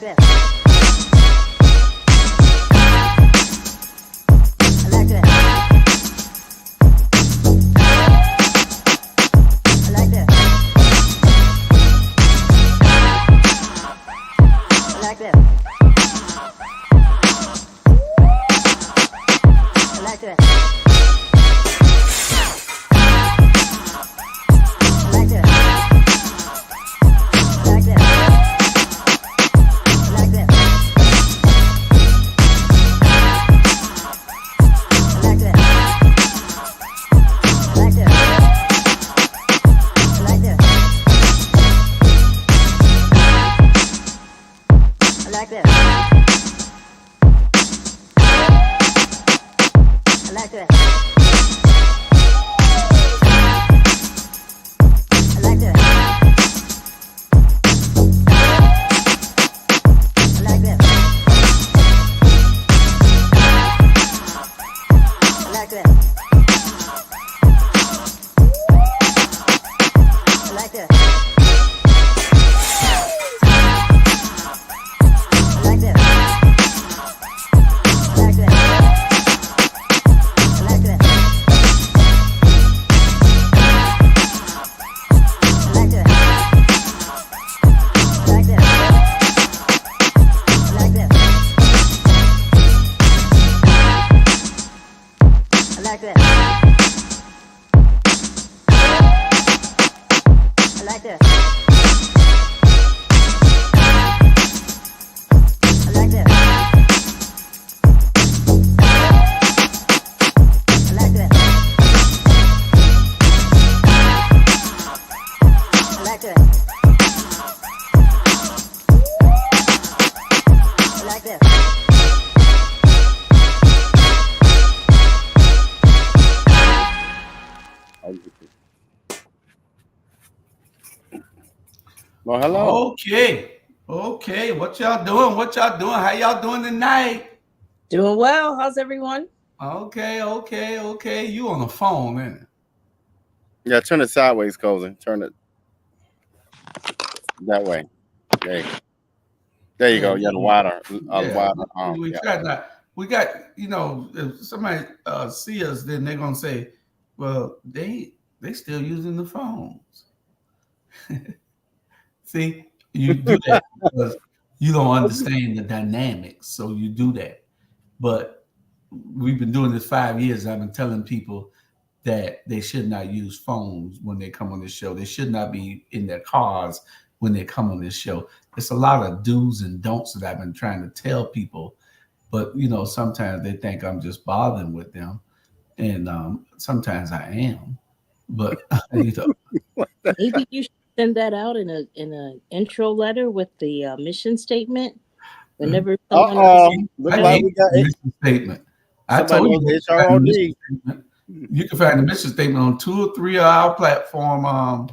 that. I like that. I like that. I like that. I like that. Well, hello. Okay. What y'all doing? How y'all doing tonight? Doing well. How's everyone? Okay. You on the phone, ain't it? Yeah, turn it sideways, Cozy. Turn it that way. There you go. Yeah, the wider. We tried that. We got, if somebody see us, then they're gonna say, well, they still using the phones. See, you do that because you don't understand the dynamics, so you do that. But we've been doing this 5 years. I've been telling people that they should not use phones when they come on this show. They should not be in their cars when they come on this show. It's a lot of do's and don'ts that I've been trying to tell people. But, sometimes they think I'm just bothering with them. And sometimes I am. But, Maybe you should send that out in an intro letter with the mission statement. Whenever someone mission statement. I told you you can find the mission statement on 2 or 3 of our platform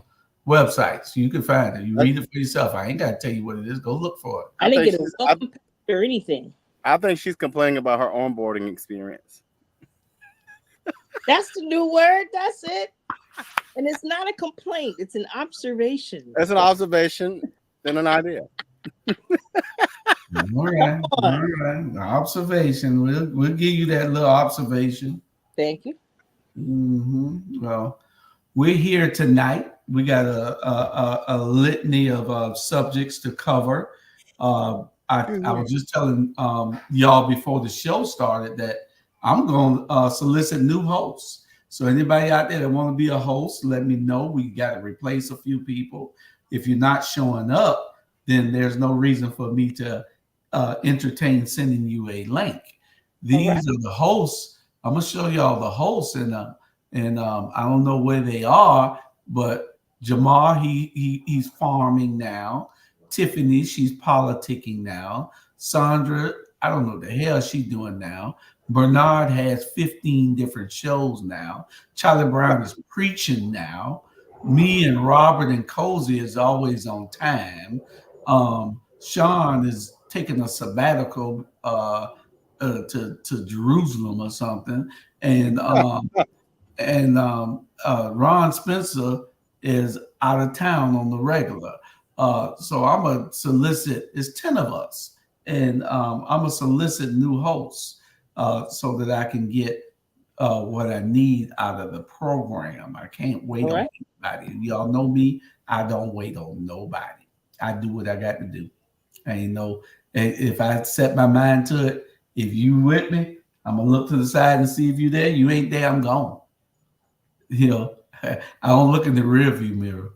websites. You can find it. You read it for yourself. I ain't got to tell you what it is. Go look for it. I didn't get a welcome or anything. I think she's complaining about her onboarding experience. That's the new word. That's it. And it's not a complaint. It's an observation. It's an observation and an idea. All right. Observation. We'll give you that little observation. Thank you. Mm-hmm. Well, we're here tonight. We got a litany of subjects to cover. I was just telling y'all before the show started that I'm going to solicit new hosts. So anybody out there that want to be a host, let me know. We got to replace a few people. If you're not showing up, then there's no reason for me to entertain sending you a link. These are the hosts. I'm gonna show y'all the hosts, and I don't know where they are, but Jamar, he's farming now. Tiffany, she's politicking now. Sandra, I don't know what the hell she's doing now. Bernard has 15 different shows now. Charlie Brown is preaching now. Me and Robert and Cozy is always on time. Sean is taking a sabbatical to Jerusalem or something, and Ron Spencer is out of town on the regular. So I'm gonna solicit. It's 10 of us, and I'm gonna solicit new hosts so that I can get what I need out of the program. I can't wait All on right. anybody. Y'all know me. I don't wait on nobody. I do what I got to do. I ain't no. If I set my mind to it, if you with me, I'm gonna look to the side and see if you there. You ain't there, I'm gone. You know, I don't look in the rearview mirror.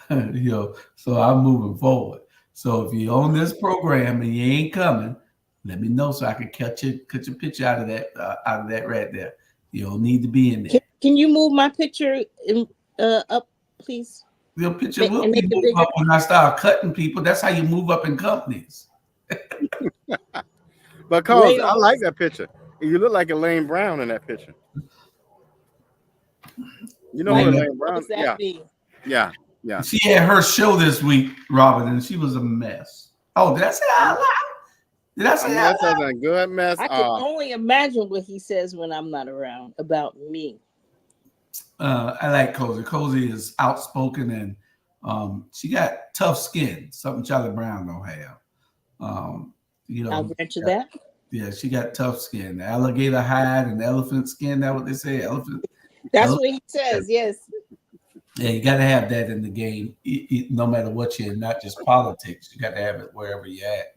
You know, so I'm moving forward. So if you're on this program and you ain't coming, let me know so I can cut your picture out of that right there. You don't need to be in there. Can you move my picture up, please? Your picture will And be make it moved bigger. up when I start cutting people. That's how you move up in companies. But cause Way I off. like that picture. You look like Elaine Brown in that picture. You know who Yeah. Elaine What Brown? does that mean? Yeah. She had her show this week, Robin, and she was a mess. Oh, did I say that out loud? Did I I say mean, that that's out loud? a good mess. I can only imagine what he says when I'm not around about me. I like Cozy. Cozy is outspoken and she got tough skin, something Charlie Brown don't have. I'll grant you that. Yeah, she got tough skin. Alligator hide and elephant skin. That's what they say. Elephant. That's what he says. Yes. Yeah, you got to have that in the game, no matter what you're in, not just politics. You got to have it wherever you're at.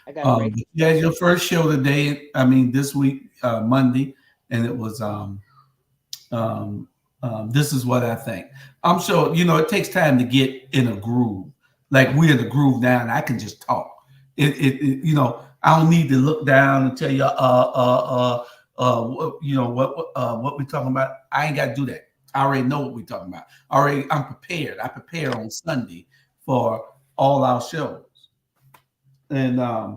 I got to break. Yeah, your first show today. I mean, this week, Monday, and it was this is what I think. I'm sure it takes time to get in a groove. Like we're in the groove now, and I can just talk. I don't need to look down and tell you what we're talking about. I ain't got to do that. I already know what we're talking about. I'm prepared. I prepared on Sunday for all our shows, and I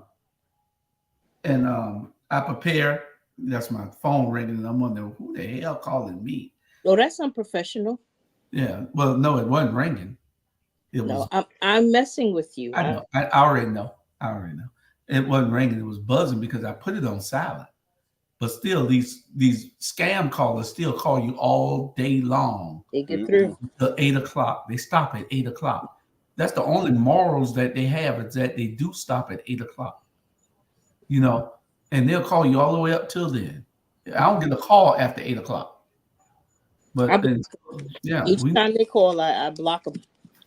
prepare. That's my phone ringing, and I'm wondering who the hell calling me. Oh, that's unprofessional. Yeah. Well, no, it wasn't ringing. It was. I'm messing with you. I know. I already know. It wasn't ringing. It was buzzing because I put it on silent. But still, these scam callers still call you all day long. They get through. Till 8:00. They stop at 8:00. That's the only morals that they have is that they do stop at 8:00. And they'll call you all the way up till then. I don't get a call after 8:00. But each time they call, I block them.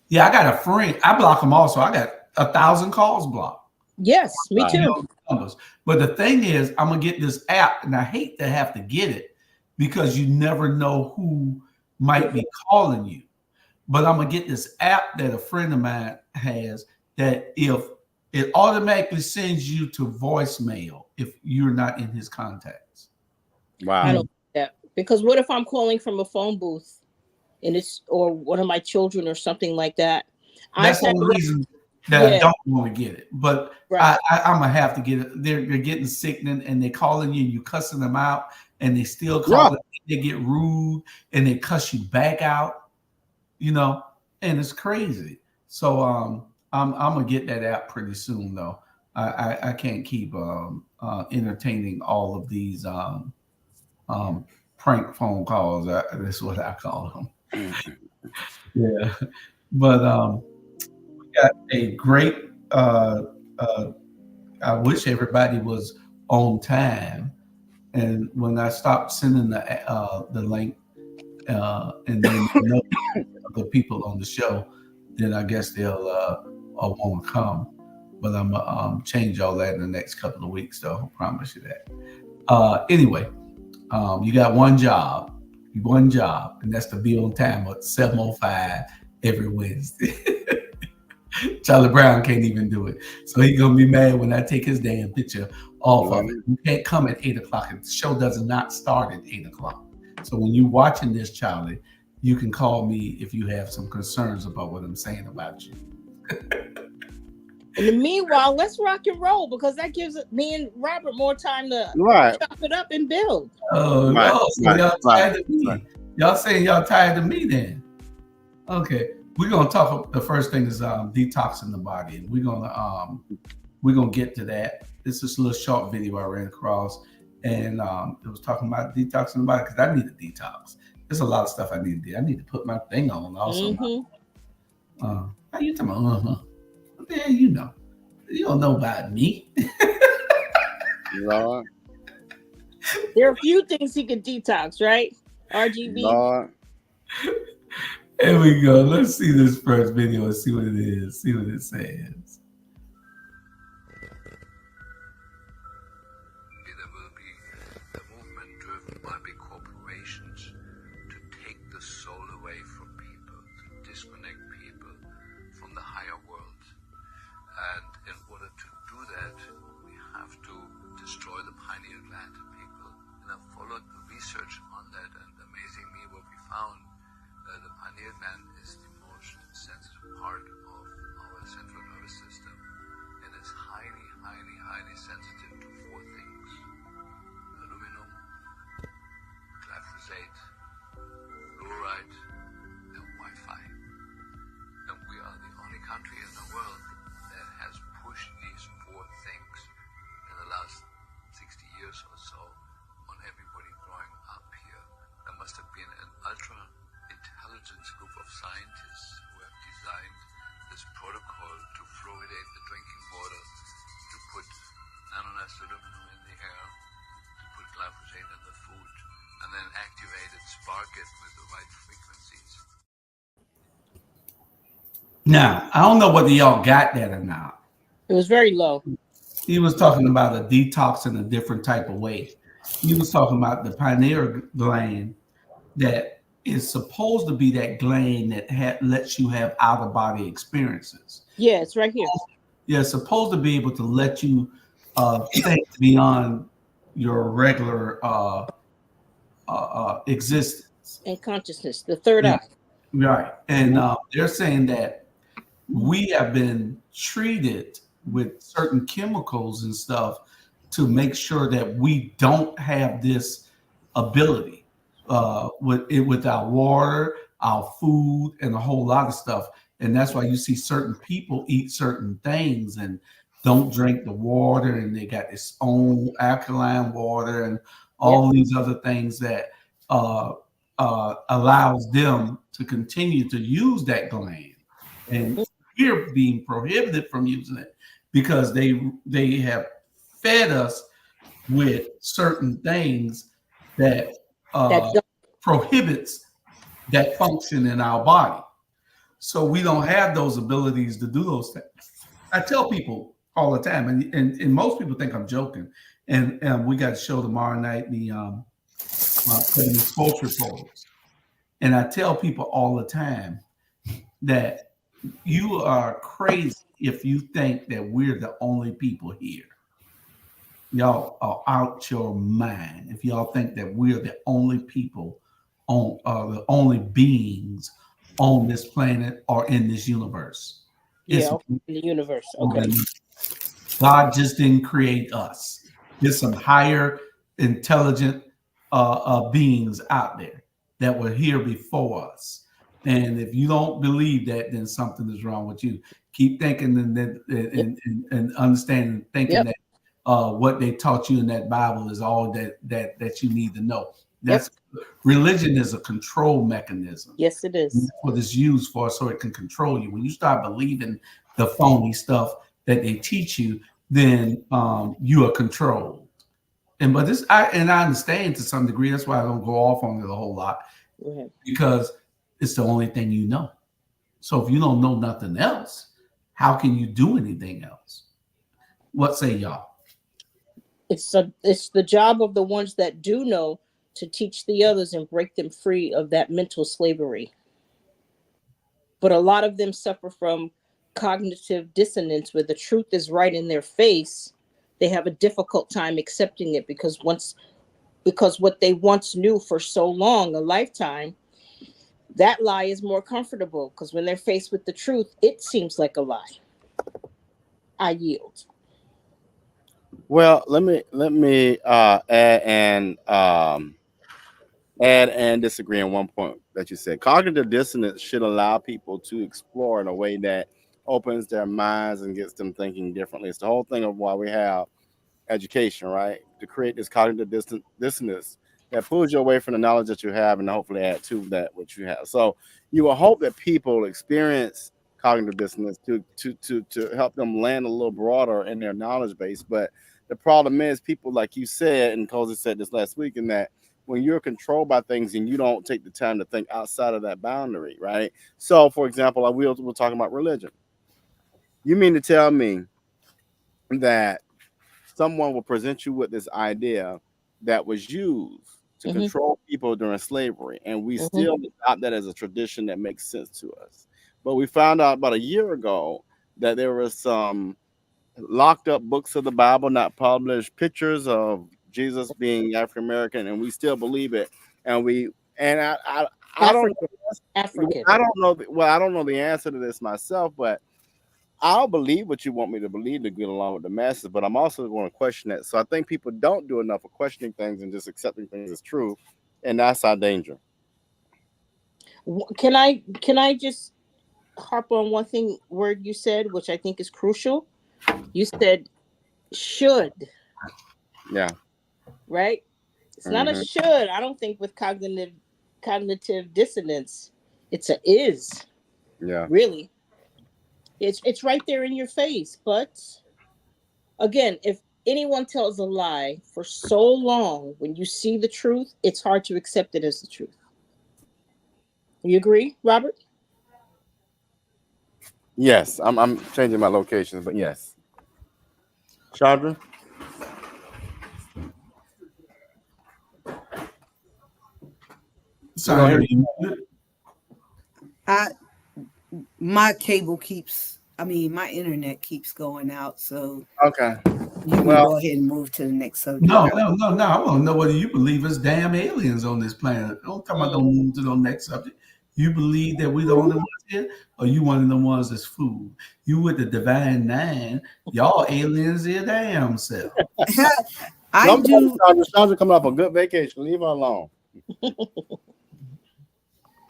Yeah, I got a friend. I block them also. I got 1,000 calls blocked. Yes, me too. But the thing is, I'm gonna get this app, and I hate to have to get it because you never know who might be calling you. But I'm gonna get this app that a friend of mine has that if it automatically sends you to voicemail if you're not in his contacts. Wow. I don't do that because what if I'm calling from a phone booth and it's or one of my children or something like that? That's the only reason that I don't want to get it. But right. I'm gonna have to get it. They're getting sickening and they're calling you and you cussing them out and they still call it. They get rude and they cuss you back out, and it's crazy. So I'm gonna get that app pretty soon though. I can't keep entertaining all of these prank phone calls. That's what I call them. Yeah, but we got a great. I wish everybody was on time, and when I stopped sending the link, and then the people on the show, then I guess they'll want to come. But I'm gonna change all that in the next couple of weeks, though. I promise you that. Anyway, you got one job, and that's to be on time at 7:05 every Wednesday. Charlie Brown can't even do it, so he's gonna be mad when I take his damn picture off of it. You can't come at 8:00. The show does not start at 8:00. So when you're watching this, Charlie, you can call me if you have some concerns about what I'm saying about you. In the meanwhile, let's rock and roll because that gives me and Robert more time to chop it up and build. Oh, so y'all tired of me. Y'all saying y'all tired of me then? Okay, we're gonna talk. The first thing is detoxing the body, and we're gonna get to that. This is a little short video I ran across, and it was talking about detoxing the body because I need a detox. There's a lot of stuff I need to do. I need to put my thing on also. Mm-hmm. How you talking about? Yeah, you don't know about me. Lord, There are a few things he can detox, right? RGB. Lord. Here we go. Let's see this first video and see what it is. See what it says. There will be a movement driven by big corporations to take the soul away from people, to disconnect people from the higher world. And in order to do that, we have to destroy the pineal gland in people. And I've followed the research on that, and amazing me what we found. The pineal gland is the most sensitive part of our central nervous system, and is highly, highly, highly sensitive to four things: aluminum, glyphosate, fluoride, and Wi-Fi. And we are the only country in the world that has pushed these four things in the last 60 years or so on everybody growing up here. There must have been an ultra intelligence group of scientists who have designed this protocol to fluoridate the drinking water, to put nanonized aluminum in the air, to put glyphosate in the food, and then activate it, spark it with the right frequencies. Now, I don't know whether y'all got that or not. It was very low. He was talking about a detox in a different type of way. He was talking about the pineal gland that is supposed to be that gland that lets you have out-of-body experiences. Yeah, it's right here. Yeah, it's supposed to be able to let you think beyond your regular existence And consciousness, the third eye. Right. And they're saying that we have been treated with certain chemicals and stuff to make sure that we don't have this ability with our water, our food, and a whole lot of stuff. And that's why you see certain people eat certain things and don't drink the water, and they got this own alkaline water and all these other things that allows them to continue to use that gland. And we're being prohibited from using it because they have fed us with certain things that prohibits that function in our body. So we don't have those abilities to do those things. I tell people all the time, and most people think I'm joking. And we got a show tomorrow night, the sports reporters. And I tell people all the time that you are crazy if you think that we're the only people here. Y'all are out your mind if y'all think that we're the only people on the only beings on this planet or in this universe. Yeah, in the universe. Okay. God just didn't create us. There's some higher intelligent beings out there that were here before us. And if you don't believe that, then something is wrong with you. Keep thinking and understanding, thinking that what they taught you in that Bible is all that you need to know. That's religion is a control mechanism. Yes, it is. That's what it's used for, so it can control you. When you start believing the phony stuff that they teach you, then you are controlled. But I understand to some degree. That's why I don't go off on it a whole lot, because it's the only thing you know. So if you don't know nothing else, how can you do anything else? What say y'all? It's the job of the ones that do know to teach the others and break them free of that mental slavery. But a lot of them suffer from cognitive dissonance, where the truth is right in their face. They have a difficult time accepting it because what they once knew for so long, a lifetime, that lie is more comfortable, because when they're faced with the truth, it seems like a lie. I yield. Well, let me add and disagree on one point that you said. Cognitive dissonance should allow people to explore in a way that opens their minds and gets them thinking differently. It's the whole thing of why we have education, right? To create this cognitive dissonance that pulls you away from the knowledge that you have and hopefully add to that what you have. So you will hope that people experience cognitive dissonance to help them land a little broader in their knowledge base. But the problem is people, like you said, and Cozy said this last week, in that when you're controlled by things and you don't take the time to think outside of that boundary, right? So, for example, like we're talking about religion. You mean to tell me that someone will present you with this idea that was used to control people during slavery, and we still adopt that as a tradition that makes sense to us? But we found out about a year ago that there was some locked up books of the Bible not published, pictures of Jesus being African American, and we still believe it. And I don't know. African. I don't know. Well, I don't know the answer to this myself, but I'll believe what you want me to believe to get along with the masses. But I'm also going to question it. So I think people don't do enough of questioning things and just accepting things as true, and that's our danger. Can I just harp on one word you said, which I think is crucial? You said should. Yeah. Right? It's not a should. I don't think with cognitive dissonance. It's a is. Yeah. Really. It's right there in your face. But again, if anyone tells a lie for so long, when you see the truth, it's hard to accept it as the truth. You agree, Robert? Yes. I'm changing my locations, but yes. Chandra? Sorry. My cable keeps, my internet keeps going out. So okay. You can go ahead and move to the next subject. No. I want to know whether you believe there's damn aliens on this planet. Don't come about don't move to the next subject. You believe that we're the only ones here, or you one of the ones that's fooled? You with the divine nine, y'all aliens your damn self. I do. Chandra coming off a good vacation. Leave her alone.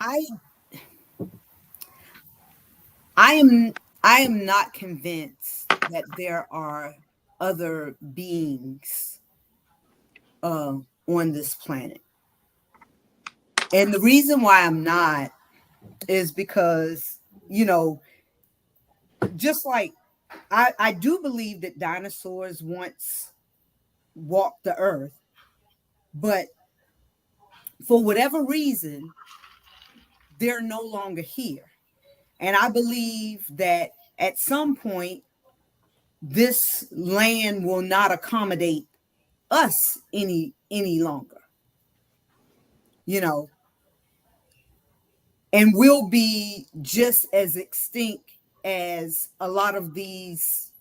I am not convinced that there are other beings on this planet. And the reason why I'm not is because, just like I do believe that dinosaurs once walked the earth, but for whatever reason, they're no longer here. And I believe that at some point, this land will not accommodate us any longer, and we'll be just as extinct as a lot of these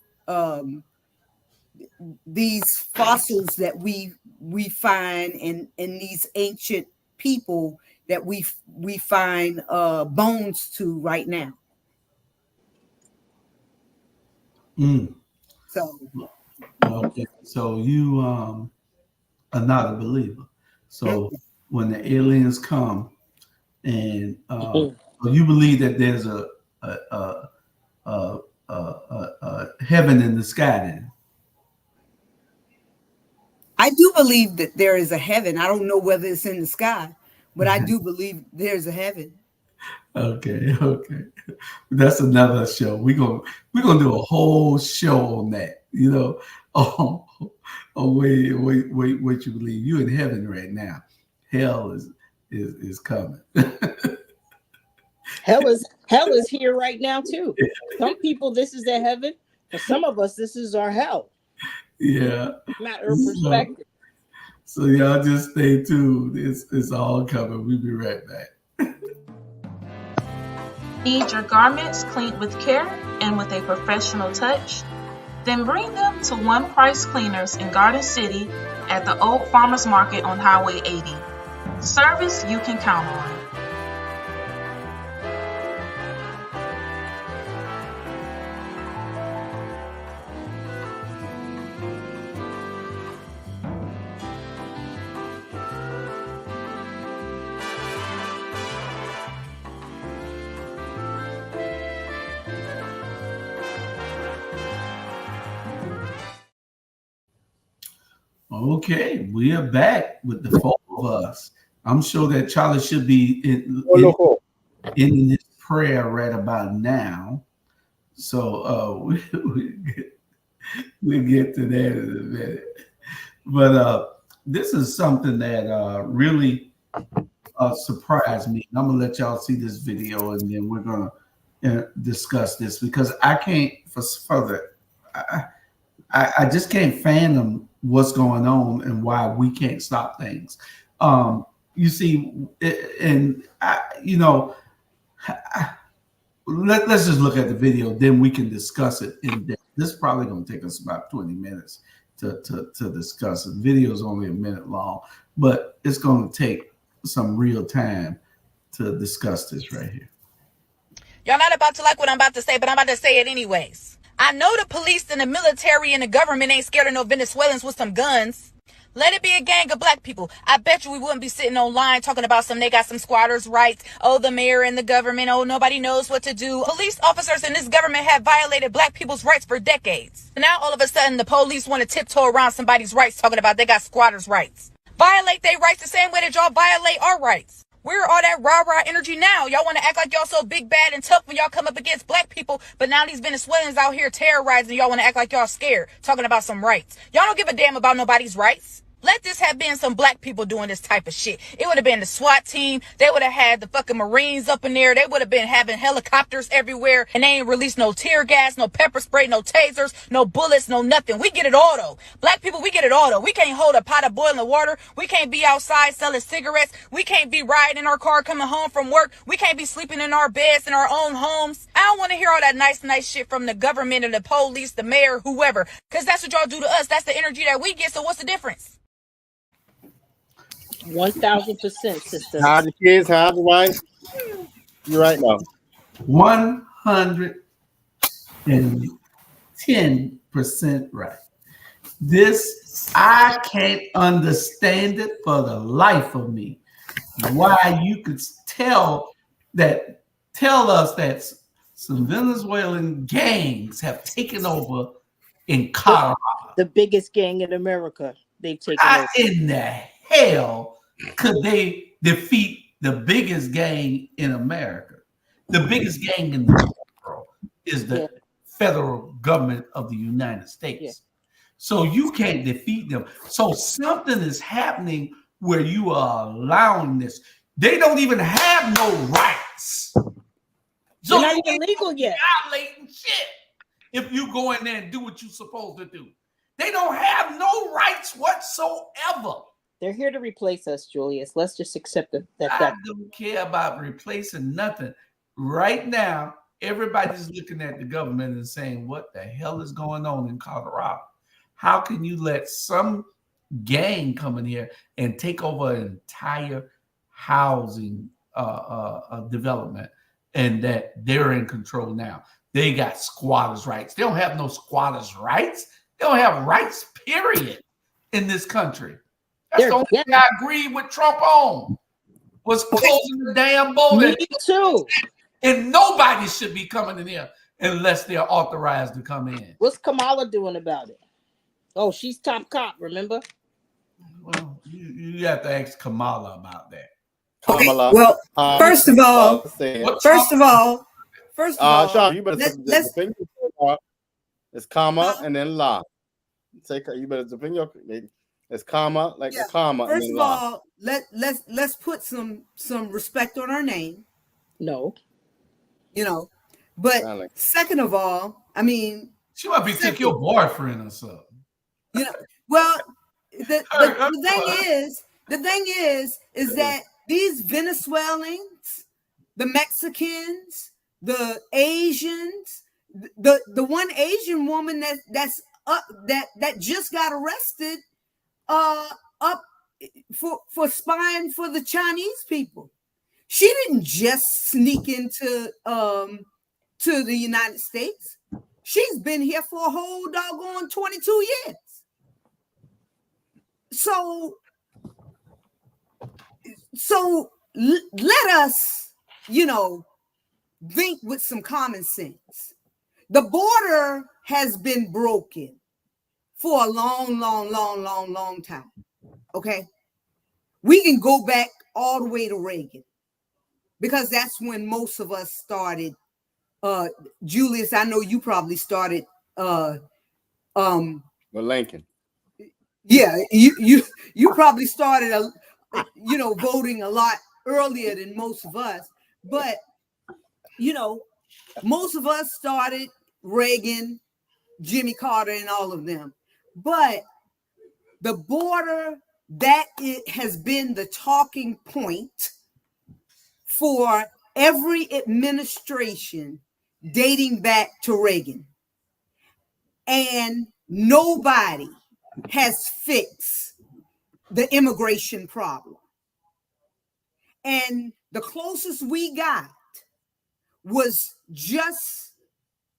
fossils that we find in these ancient people that we find bones to right now. So okay, so you are not a believer. So when the aliens come, and you believe that there's a heaven in the sky, then? I do believe that there is a heaven. I don't know whether it's in the sky, but I do believe there's a heaven. Okay. That's another show. We're gonna do a whole show on that. Oh, wait, what you believe? You in heaven right now. Hell is coming. Hell is here right now too. Some people, this is their heaven. For some of us, this is our hell. Yeah. Matter of perspective. So y'all just stay tuned. It's all coming. We'll be right back. Need your garments cleaned with care and with a professional touch? Then bring them to One Price Cleaners in Garden City at the Old Farmers Market on Highway 80. Service you can count on. Okay, we are back with the four of us. I'm sure that Charlie should be in his prayer right about now. So we'll get to that in a minute. But this is something that really surprised me. I'm gonna let y'all see this video, and then we're gonna discuss this, because I can't further. I just can't fathom what's going on and why we can't stop things. You see, and let's just look at the video, then we can discuss it in depth. This is probably going to take us about 20 minutes to discuss it. The video is only a minute long, but it's going to take some real time to discuss this right here. Y'all not about to like what I'm about to say, but I'm about to say it anyways. I know the police and the military and the government ain't scared of no Venezuelans with some guns. Let it be a gang of black people. I bet you we wouldn't be sitting online talking about they got some squatters' rights. Oh, the mayor and the government. Oh, nobody knows what to do. Police officers in this government have violated black people's rights for decades. Now, all of a sudden, the police want to tiptoe around somebody's rights talking about they got squatters' rights. Violate their rights the same way that y'all violate our rights. Where are all that rah-rah energy now? Y'all want to act like y'all so big, bad, and tough when y'all come up against black people, but now these Venezuelans out here terrorizing y'all want to act like y'all scared, talking about some rights. Y'all don't give a damn about nobody's rights. Let this have been some black people doing this type of shit. It would have been the SWAT team. They would have had the fucking Marines up in there. They would have been having helicopters everywhere. And they ain't released no tear gas, no pepper spray, no tasers, no bullets, no nothing. We get it all though. Black people, we get it all though. We can't hold a pot of boiling water. We can't be outside selling cigarettes. We can't be riding in our car coming home from work. We can't be sleeping in our beds in our own homes. I don't want to hear all that nice shit from the government and the police, the mayor, whoever. Because that's what y'all do to us. That's the energy that we get. So what's the difference? 1,000%, sister. How's the kids? How's the wife? You're right now. 110% right. This, I can't understand it for the life of me. Why you could tell us that some Venezuelan gangs have taken over in Colorado. The biggest gang in America. They've taken over. In the hell could they defeat the biggest gang in America? The biggest gang in the world is the federal government of the United States. Yeah. So you can't defeat them. So something is happening where you are allowing this. They don't even have no rights. So they're not even legal yet. Violating shit if you go in there and do what you're supposed to do. They don't have no rights whatsoever. They're here to replace us, Julius. Let's just accept that. I don't care about replacing nothing. Right now, everybody's looking at the government and saying, what the hell is going on in Colorado? How can you let some gang come in here and take over an entire housing development, and that they're in control now? They got squatters' rights. They don't have no squatters' rights. They don't have rights, period, in this country. That's the only thing I agree with Trump on, was closing the damn border. Me too. And nobody should be coming in here unless they're authorized to come in. What's Kamala doing about it? Oh, she's top cop, remember? Well, you have to ask Kamala about that. Okay. Well, first of all, Sean, you better it's comma and then la. Say you better defend your. It's comma like a comma. First and of all, let's put some respect on our name. No, but second of all, I mean, she might be take your boyfriend or something. Well, the thing is that these Venezuelans, the Mexicans, the Asians, the one Asian woman that just got arrested up for spying for the Chinese people. She didn't just sneak into to the United States. She's been here for a whole doggone 22 years. So let us, think with some common sense. The border has been broken for a long time. Okay. We can go back all the way to Reagan, because that's when most of us started. Julius, I know you probably started. With Lincoln. Yeah, you probably started voting a lot earlier than most of us, but most of us started Reagan, Jimmy Carter, and all of them. But the border, that it has been the talking point for every administration dating back to Reagan. And nobody has fixed the immigration problem. And the closest we got was just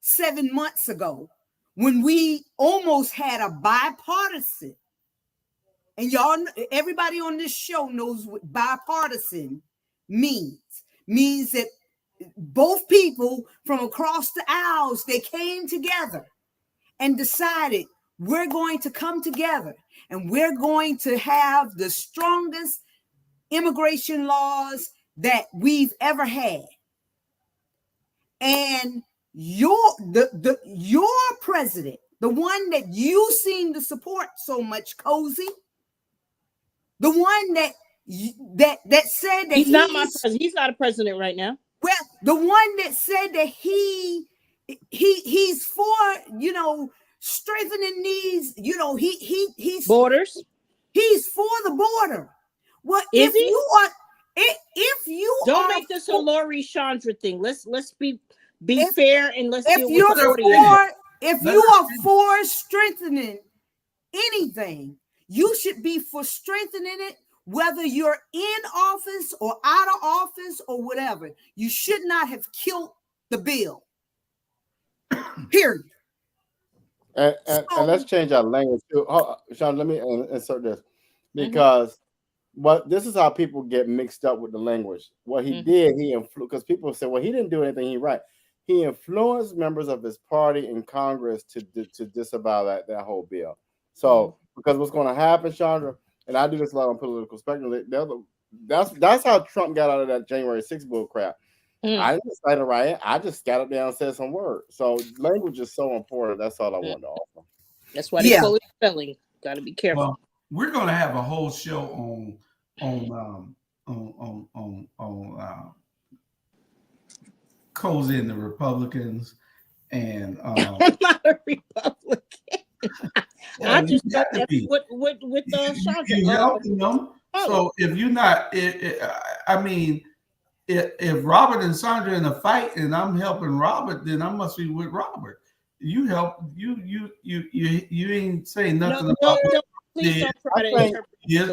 7 months ago when we almost had a bipartisan. And y'all, everybody on this show knows what bipartisan means. Means that both people from across the aisles, they came together and decided we're going to come together and we're going to have the strongest immigration laws that we've ever had. And your president, the one that you seem to support so much, Cozy, the one that said that he's not my president. He's not a president right now. Well, the one that said that he's for strengthening these, he's borders. He's for the border. Well, if you don't make this a Lori Chandra thing. Let's be fair and let's deal with the if you are for strengthening anything, you should be for strengthening it, whether you're in office or out of office or whatever. You should not have killed the bill. Period. And let's change our language too. Sean, let me insert this because this is how people get mixed up with the language. What he did, he influenced, because people say, well, he didn't do anything right. He influenced members of his party in Congress to disavow that whole bill. So because what's going to happen, Chandra, and I do this a lot on political spectrum, that's how Trump got out of that January 6th bull crap. I didn't decide to riot. I just got up there and said some words. So language is so important. That's all I wanted to offer. That's why they call it spelling. Got to be careful. Well, we're going to have a whole show on Cozy and the Republicans, and I'm not a Republican. I just got that with Chandra. You helping them. So if you're not, I mean. If Robert and Sandra in a fight and I'm helping Robert, then I must be with Robert. You help you ain't saying nothing about what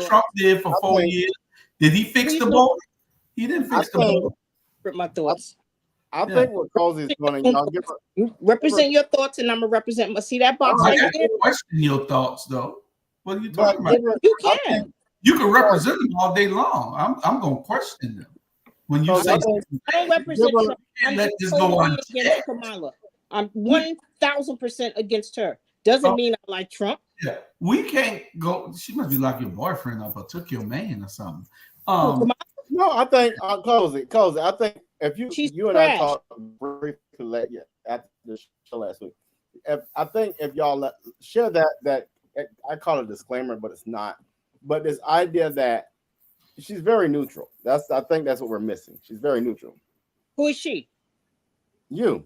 Trump did for 4 years. Did he fix the border? He didn't fix the border. My thoughts. I think what Cozy is going to you represent your thoughts, and I'm gonna represent. See that box right there? Question your thoughts, though. What are you talking about? You can. You can represent them all day long. I'm gonna question them. When you say I don't represent Trump, I'm let this go on against Kamala. I'm 1,000% against her. Doesn't mean I like Trump. Yeah, we can't go. She must be like your boyfriend or took your man or something. No, I think Cozy. I think if you and I talked briefly after the show last week, I think if y'all share that I call it a disclaimer, but it's not. But this idea that she's very neutral. I think that's what we're missing. She's very neutral. Who is she? You.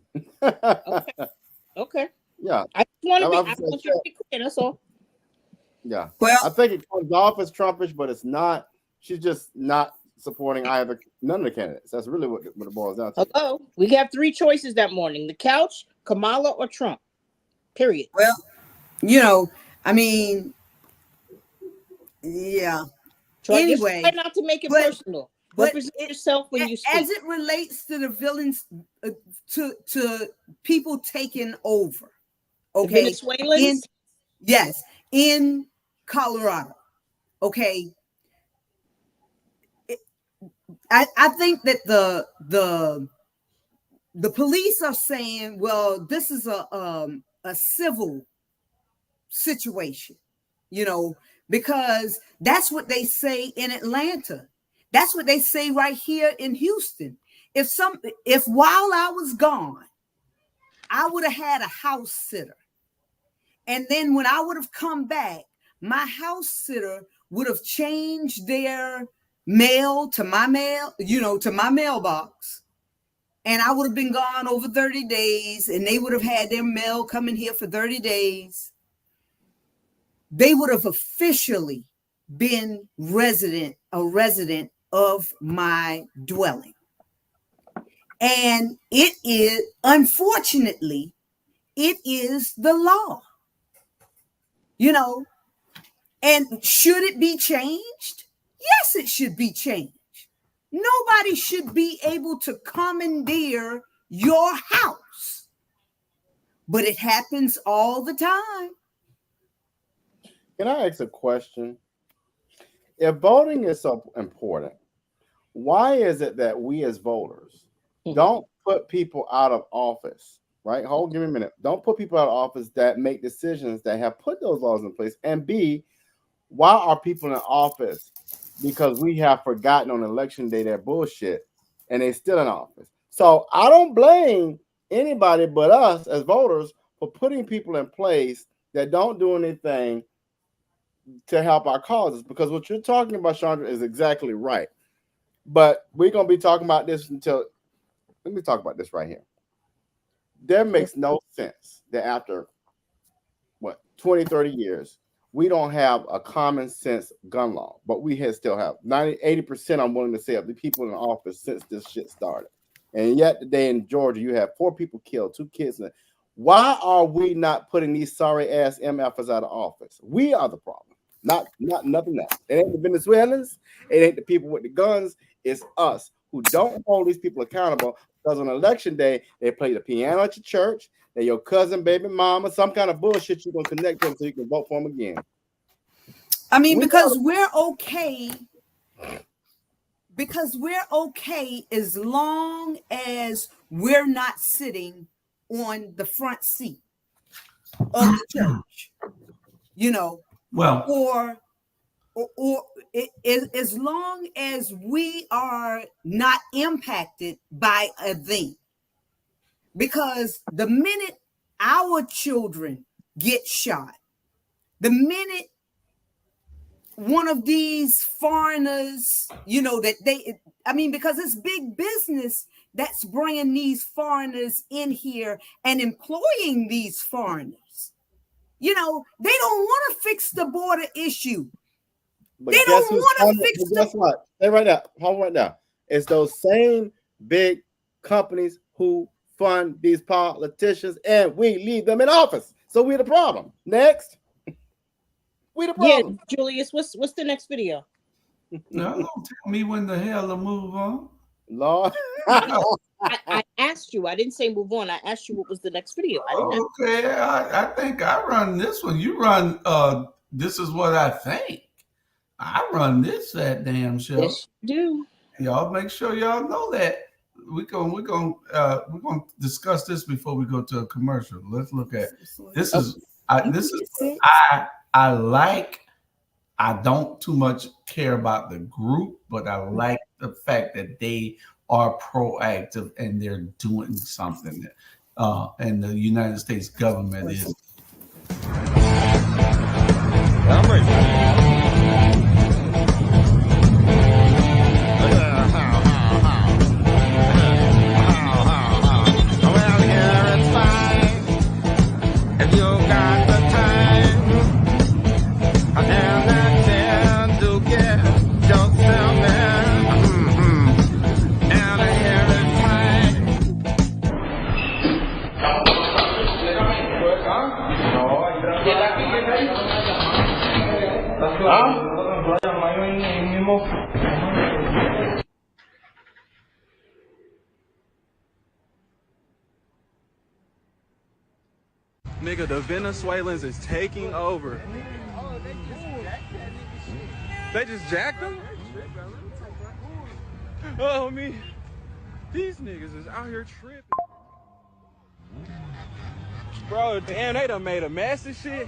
Okay. Yeah. I want you to be clear. That's all. Yeah. Well, I think it comes off as Trumpish, but it's not. She's just not supporting none of the candidates. That's really what it boils down to. Hello. We have three choices that morning: the couch, Kamala, or Trump. Period. Well, I mean, yeah. Anyway, try not to make it personal. Represent yourself when you speak. As it relates to the villains, to people taking over. Okay. The Venezuelans? Yes, in Colorado. Okay. I think that the police are saying, well, this is a civil situation, because that's what they say in Atlanta. That's what they say right here in Houston. If while I was gone, I would have had a house sitter. And then when I would have come back, my house sitter would have changed their mail to my mail, to my mailbox. And I would have been gone over 30 days, and they would have had their mail coming here for 30 days. They would have officially been a resident of my dwelling. And it is, unfortunately, it is the law. And should it be changed? Yes, it should be changed. Nobody should be able to commandeer your house. But it happens all the time. Can I ask a question? If voting is so important, why is it that we as voters don't put people out of office, right? Give me a minute. Don't put people out of office that make decisions that have put those laws in place. And B, why are people in office? Because we have forgotten on election day that bullshit and they're still in office. So I don't blame anybody but us as voters for putting people in place that don't do anything to help our causes, because what you're talking about, Chandra, is exactly right. But we're going to be talking about this let me talk about this right here. There makes no sense that after 20, 30 years, we don't have a common sense gun law, but we still have 80%, I'm willing to say, of the people in office since this shit started. And yet today in Georgia, you have 4 people killed, 2 kids. Why are we not putting these sorry ass MFers out of office? We are the problem. Not nothing else. It ain't the Venezuelans. It ain't the people with the guns. It's us who don't hold these people accountable, because on election day, they play the piano at your church. They're your cousin, baby mama, some kind of bullshit you're going to connect them so you can vote for them again. I mean, because we're okay. Because we're okay as long as we're not sitting on the front seat of the church, Well, or as long as we are not impacted by a thing. Because the minute our children get shot, the minute one of these foreigners, because it's big business that's bringing these foreigners in here and employing these foreigners. They don't want to fix the border issue. But they don't want to fix the... Guess what? Hey, hold right now. It's those same big companies who fund these politicians, and we leave them in office. So we're the problem. Next. We the problem. Yeah, Julius, what's the next video? No, tell me when the hell to move on. Lord. I asked you. I didn't say move on. I asked you what was the next video. Okay, I think I run this one. You run This Is What I Think. I run that damn show. Yes, you do. Y'all make sure y'all know that. We're gonna discuss this before we go to a commercial. Let's look at this. I don't too much care about the group, but I like the fact that they are proactive and they're doing something. And the United States government is. Nigga, the Venezuelans is taking over. They just jacked them? Oh, me. These niggas is out here tripping. Bro, damn, they done made a mess of shit.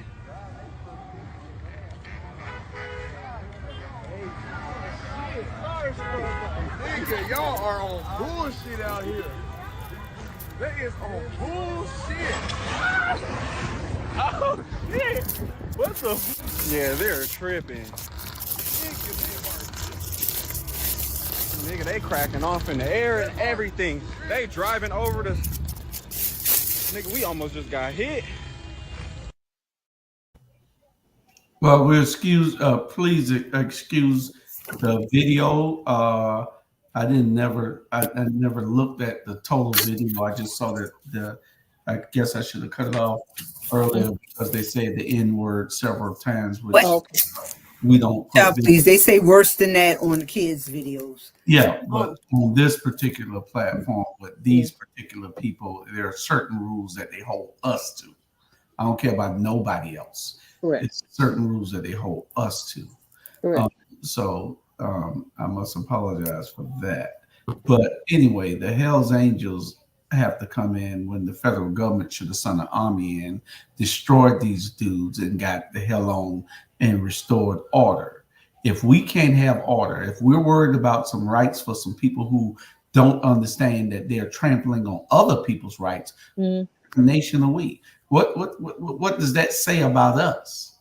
Nigga, y'all are on bullshit out here. That is on bullshit. Oh shit! What the? Yeah, they're tripping. Nigga, they cracking off in the air and everything. They driving over the. Nigga, we almost just got hit. Well, please excuse the video. I never looked at the total video. I just saw that I guess I should have cut it off earlier because they said the N word several times, which we don't. Please, they say worse than that on the kids' videos. Yeah, but on this particular platform, with these particular people, there are certain rules that they hold us to. I don't care about nobody else. Correct. It's certain rules that they hold us to. So I must apologize for that. But anyway, the Hells Angels have to come in when the federal government should have sent an army in, destroyed these dudes, and got the hell on and restored order. If we can't have order, if we're worried about some rights for some people who don't understand that they're trampling on other people's rights, nation are we? What does that say about us?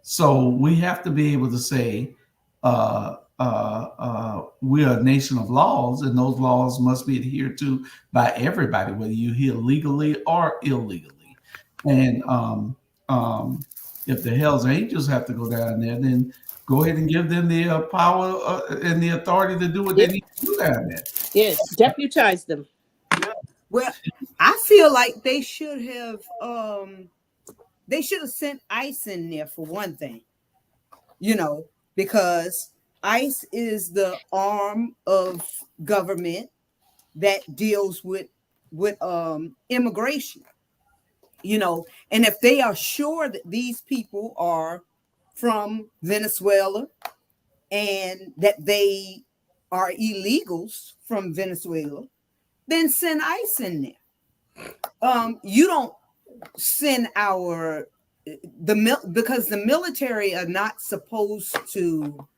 So we have to be able to say we are a nation of laws, and those laws must be adhered to by everybody, whether you're here legally or illegally. And if the Hells Angels have to go down there, then go ahead and give them the power and the authority to do what they need to do down there. Yes, deputize them. Well, I feel like they should have sent ICE in there for one thing, because ICE is the arm of government that deals with immigration, and if they are sure that these people are from Venezuela and that they are illegals from Venezuela, then send ICE in there. You don't send because the military are not supposed to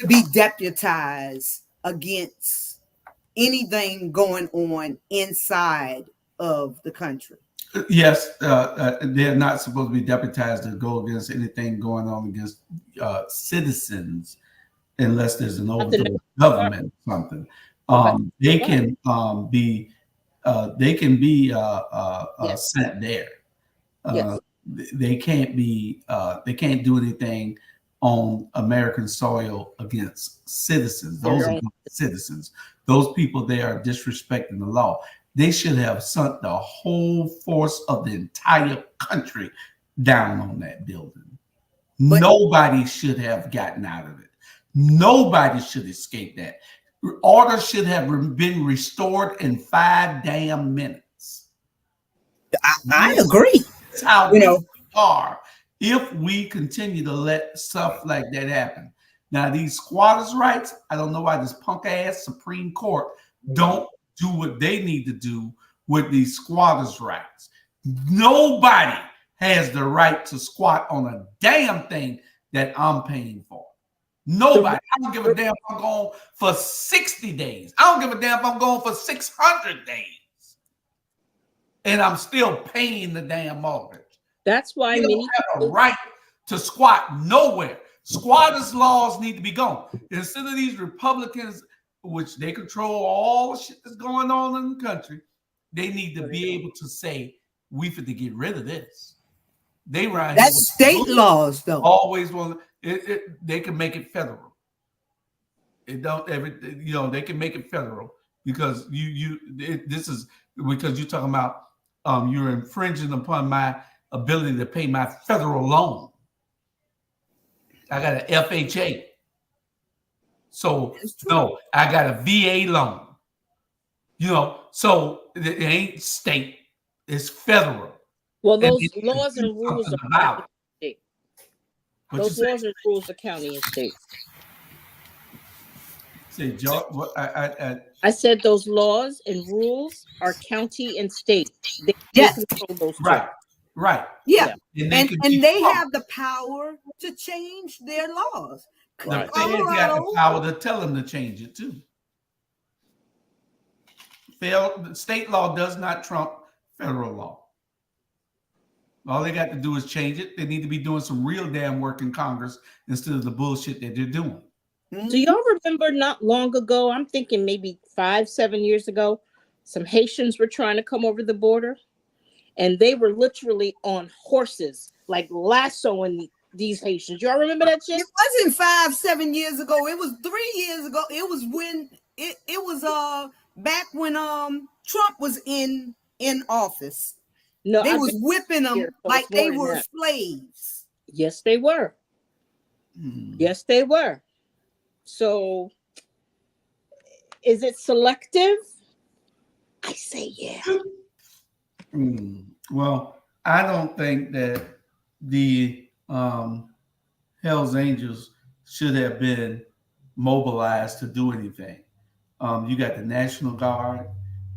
be deputized against anything going on inside of the country. Yes, they're not supposed to be deputized to go against anything going on against citizens unless there's an overthrow of government or something. They can be sent there. Yes. They can't do anything on American soil against citizens. Those are citizens. Those people there are disrespecting the law. They should have sent the whole force of the entire country down on that building. But nobody should have gotten out of it. Nobody should escape that. Order should have been restored in 5 damn minutes. I agree. That's how we are if we continue to let stuff like that happen. Now, these squatters' rights, I don't know why this punk-ass Supreme Court don't do what they need to do with these squatters' rights. Nobody has the right to squat on a damn thing that I'm paying for. Nobody. I don't give a damn if I'm going for 60 days. I don't give a damn if I'm going for 600 days. And I'm still paying the damn mortgage. That's why you don't have a right to squat nowhere. Squatters' laws need to be gone. Instead of these Republicans, which they control all the shit that's going on in the country, they need to be able to say, we fit to get rid of this. They run. That's state laws, though. Always want they can make it federal. It don't they can make it federal because this is because you're talking about you're infringing upon my ability to pay my federal loan. I got an FHA. So no, I got a VA loan. So it ain't state, it's federal. Well, those laws and rules are county and state. Those laws and rules are county and state. Say, George, what I said those laws and rules are county and state. They control those two. Right. Yeah. And they have the power to change their laws. Right. The Feds got the power to tell them to change it too. State law does not trump federal law. All they got to do is change it. They need to be doing some real damn work in Congress instead of the bullshit that they're doing. Do y'all remember not long ago, I'm thinking maybe 5-7 years ago, some Haitians were trying to come over the border and they were literally on horses, like lassoing these Haitians. Y'all remember that shit? It wasn't 5-7 years ago. It was 3 years ago. It was when it was back when Trump was in office. No, they was whipping them like they were slaves. Yes, they were. Yes, they were. So, is it selective? I say yeah. Well, I don't think that the Hells Angels should have been mobilized to do anything. You got the National Guard,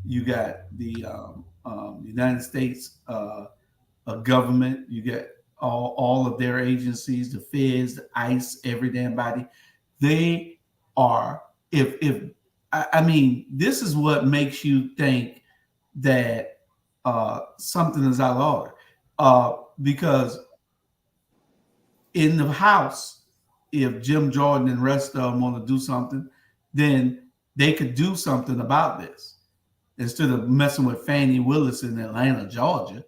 you got the United States government, you got all of their agencies, the feds, the ICE, every damn body. They are, I mean, this is what makes you think that something is out of order. Because in the House, if Jim Jordan and the rest of them want to do something, then they could do something about this. Instead of messing with Fannie Willis in Atlanta, Georgia,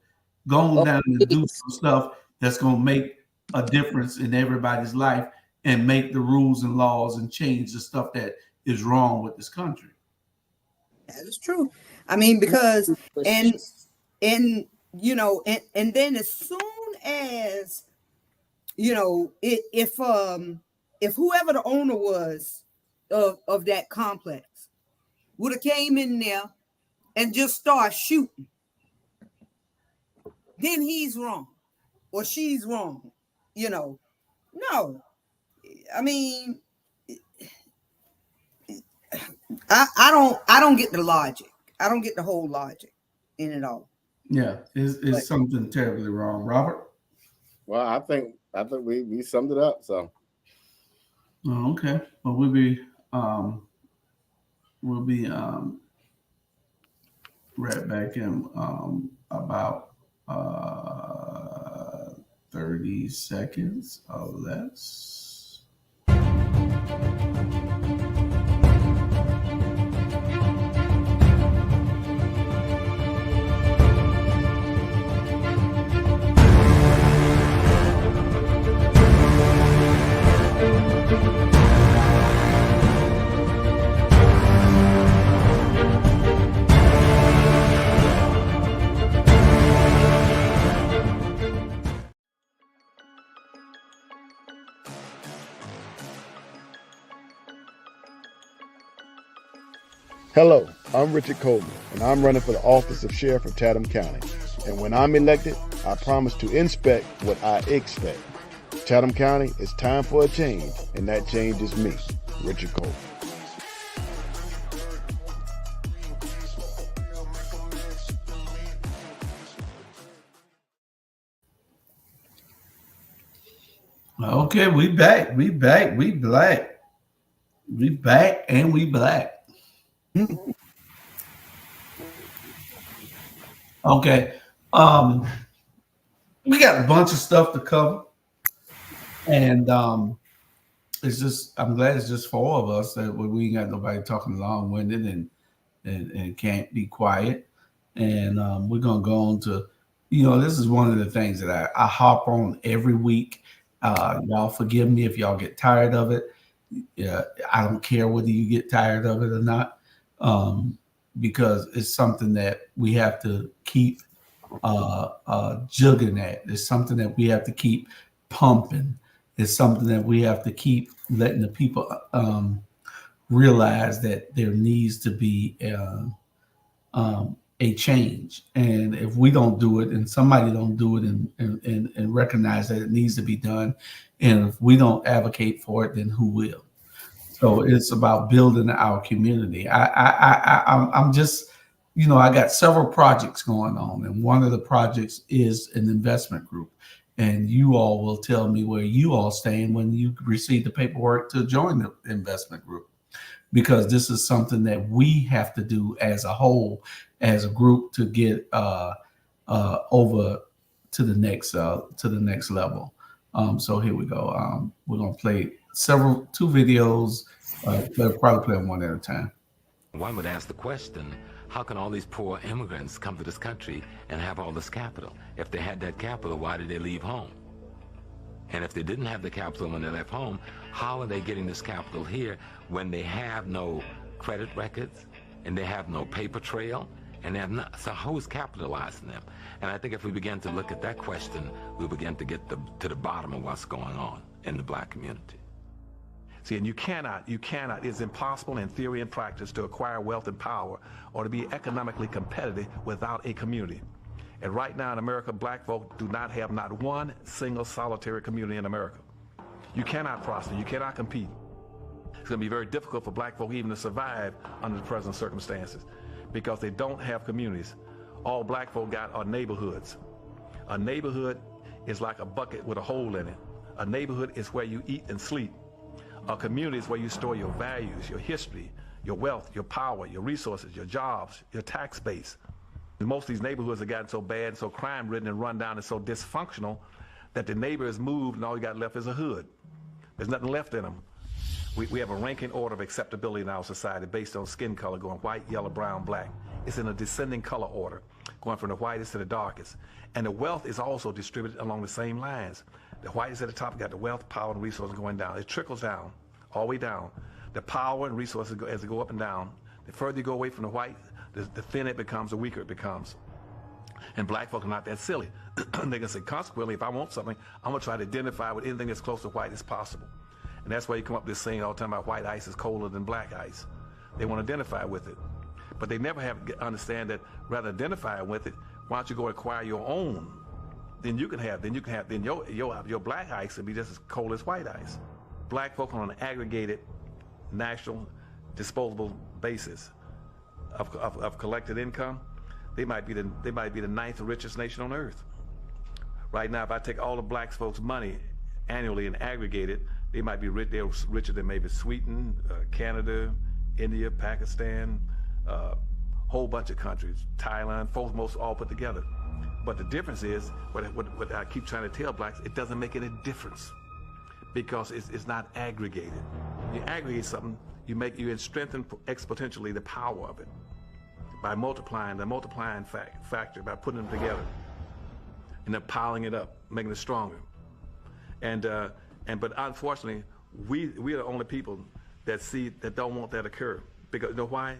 going down and do some stuff that's going to make a difference in everybody's life and make the rules and laws and change the stuff that is wrong with this country. That is true. I mean, because and you know, and then as soon as you know, if whoever the owner was of that complex would have came in there and just start shooting, then he's wrong or she's wrong. You know, no. I mean, I don't get the logic. I don't get the whole logic in it all. Yeah, it's something terribly wrong, Robert. Well, I think we summed it up. So, okay. Well, we'll be right back in about 30 seconds or less. Hello, I'm Richard Coleman, and I'm running for the office of Sheriff of Chatham County. And when I'm elected, I promise to inspect what I expect. Chatham County, it's time for a change, and that change is me, Richard Coleman. Okay, we back, we black. We back and we black. Okay. We got a bunch of stuff to cover. And it's just, I'm glad it's just 4 of us that we ain't got nobody talking long-winded and can't be quiet. And we're gonna go on to, this is one of the things that I harp on every week. Y'all forgive me if y'all get tired of it. I don't care whether you get tired of it or not. Because it's something that we have to keep jugging at. It's something that we have to keep pumping. It's something that we have to keep letting the people realize that there needs to be a change. And if we don't do it and somebody don't do it and recognize that it needs to be done, and if we don't advocate for it, then who will? So it's about building our community. I'm just, I got several projects going on, and one of the projects is an investment group. and you all will tell me where you all stand when you receive the paperwork to join the investment group, because this is something that we have to do as a whole, as a group, to get over to the next level. So here we go. We're gonna play two videos. We'll probably play them one at a time. One would ask the question, how can all these poor immigrants come to this country and have all this capital? If they had that capital, why did they leave home? And if they didn't have the capital when they left home, how are they getting this capital here when they have no credit records and they have no paper trail and they have not? So who's capitalizing them? And I think if we begin to look at that question, we'll begin to get to the bottom of what's going on in the black community. See, and you cannot, it's impossible in theory and practice to acquire wealth and power or to be economically competitive without a community. And right now in America, black folk do not have not one single solitary community in America. You cannot prosper, you cannot compete. It's gonna be very difficult for black folk even to survive under the present circumstances because they don't have communities. All black folk got are neighborhoods. A neighborhood is like a bucket with a hole in it. A neighborhood is where you eat and sleep. A community is where you store your values, your history, your wealth, your power, your resources, your jobs, your tax base. And most of these neighborhoods have gotten so bad, so crime-ridden and run down and so dysfunctional that the neighbor has moved and all you got left is a hood. There's nothing left in them. We have a ranking order of acceptability in our society based on skin color, going white, yellow, brown, black. It's in a descending color order, going from the whitest to the darkest. And the wealth is also distributed along the same lines. The whitest at the top got the wealth, power, and resources going down. It trickles down, all the way down. The power and resources, as they go up and down, the further you go away from the white, the thinner it becomes, the weaker it becomes. And black folk are not that silly. They can say, consequently, if I want something, I'm gonna try to identify with anything that's close to white as possible. And that's why you come up with this saying all the time about white ice is colder than black ice. They want to identify with it. But they never understand that rather than identifying with it, why don't you go acquire your own? Then your black ice will be just as cold as white ice. Black folk on an aggregated national disposable basis of collected income, they might be the 9th richest nation on earth. Right now, if I take all the black folks' money annually and aggregate it, they might be rich. They're richer than maybe Sweden, Canada, India, Pakistan, whole bunch of countries, Thailand, most all put together. But the difference is, what I keep trying to tell blacks, it doesn't make any difference because it's not aggregated. You aggregate something, you strengthen exponentially the power of it by multiplying factor, by putting them together and then piling it up, making it stronger. But unfortunately, we are the only people that don't want that to occur. Because you know why?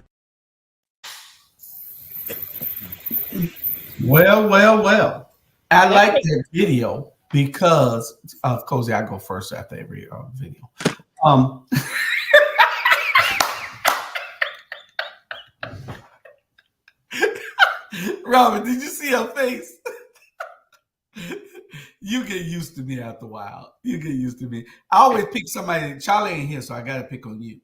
Well. I like that video because, of course, I go first after every video. Robin, did you see her face? You get used to me after a while. You get used to me. I always pick somebody. Charlie ain't here, so I got to pick on you.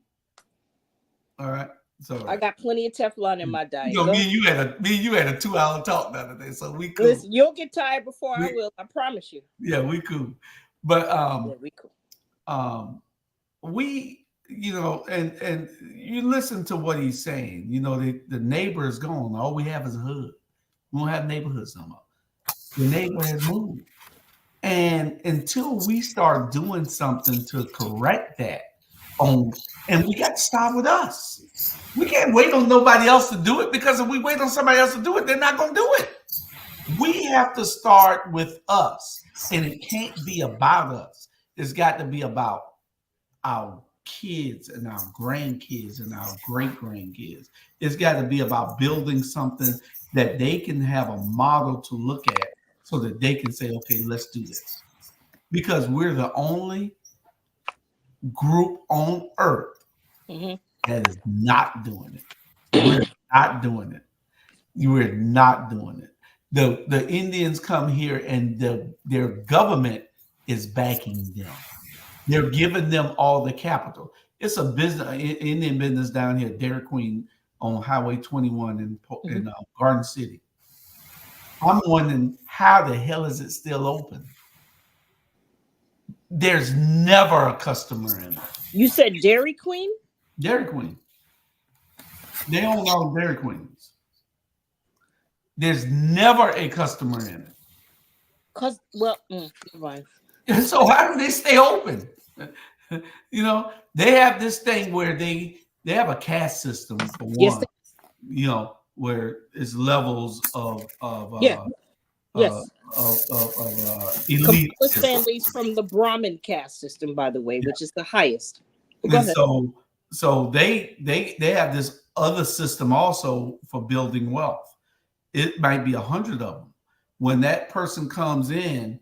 All right. So I got plenty of Teflon in my diet. You know, me and you had a 2-hour talk the other day, so we cool. Listen, you'll get tired before I will. I promise you. Yeah, we cool. But we cool. We, you know, and you listen to what he's saying. You know, the neighbor is gone. All we have is a hood. We don't have neighborhoods no more. The neighbor has moved. And until we start doing something to correct that, and we got to start with us. We can't wait on nobody else to do it, because if we wait on somebody else to do it, they're not going to do it. We have to start with us, and it can't be about us. It's got to be about our kids and our grandkids and our great-grandkids. It's got to be about building something that they can have a model to look at so that they can say, okay, let's do this. Because we're the only group on earth that is not doing it. We're not doing it. We're not doing it. The Indians come here and their government is backing them. They're giving them all the capital. It's a business, Indian business down here, Dairy Queen on Highway 21 in Garden City. I'm wondering, how the hell is it still open? there's never a customer in it. You said Dairy Queen? Dairy Queen. They own all Dairy Queens. There's never a customer in it. Never mind. So how do they stay open? You know, they have this thing where they have a caste system for one. Yes, you know, where it's levels of yes. elite. Campbell's families from the Brahmin caste system, by the way, which is the highest. Go And ahead. so they have this other system also for building wealth. It might be 100 of them. When that person comes in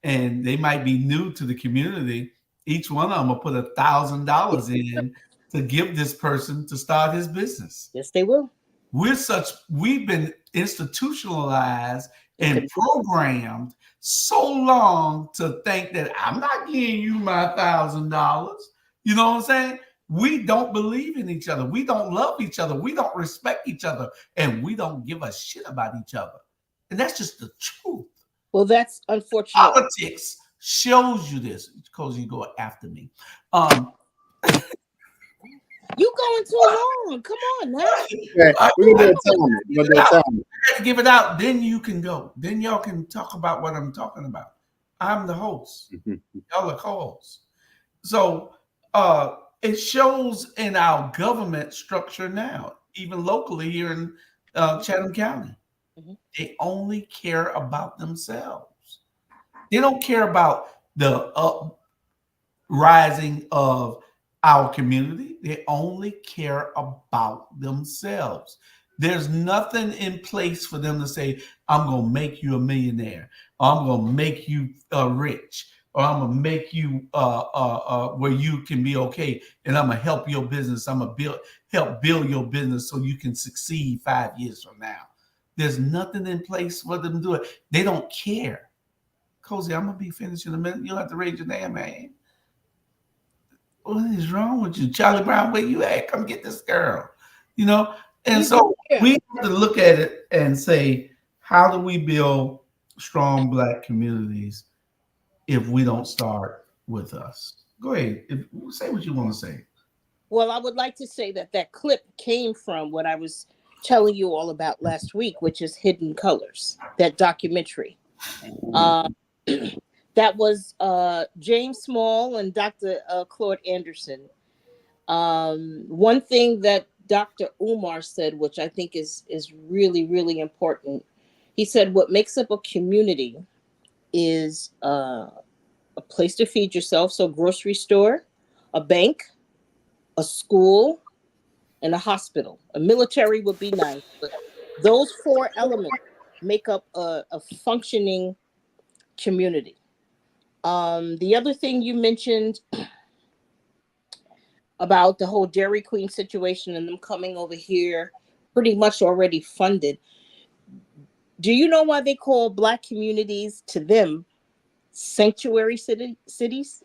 and they might be new to the community, each one of them will put $1,000 in to give this person to start his business. Yes, they will. We've been institutionalized and programmed so long to think that I'm not giving you my $1,000. You know what I'm saying? We don't believe in each other. We don't love each other. We don't respect each other. And we don't give a shit about each other. And that's just the truth. Well, that's unfortunate. Politics shows you this. Because you go after me. You going too long. Come on now. We're going to give it out. Then you can go. Then y'all can talk about what I'm talking about. I'm the host. Y'all are co-hosts. So it shows in our government structure now, even locally here in Chatham County. They only care about themselves. They don't care about the uprising of our community. They only care about themselves. There's nothing in place for them to say, I'm going to make you a millionaire, or I'm going to make you rich, or I'm going to make you where you can be okay, and I'm going to help your business. I'm going to help build your business so you can succeed 5 years from now. There's nothing in place for them to do it. They don't care. Cozy, I'm going to be finished in a minute. You don't have to raise your damn hand. What is wrong with you? Charlie Brown, where you at? Come get this girl. You know? And so we have to look at it and say, how do we build strong Black communities if we don't start with us? Go ahead. Say what you want to say. Well, I would like to say that clip came from what I was telling you all about last week, which is Hidden Colors, that documentary. That was James Small and Dr. Claude Anderson. One thing that Dr. Umar said, which I think is really, really important, he said what makes up a community is a place to feed yourself, so grocery store, a bank, a school, and a hospital. A military would be nice, but those four elements make up a functioning community. The other thing you mentioned about the whole Dairy Queen situation and them coming over here pretty much already funded. Do you know why they call Black communities, to them, sanctuary cities?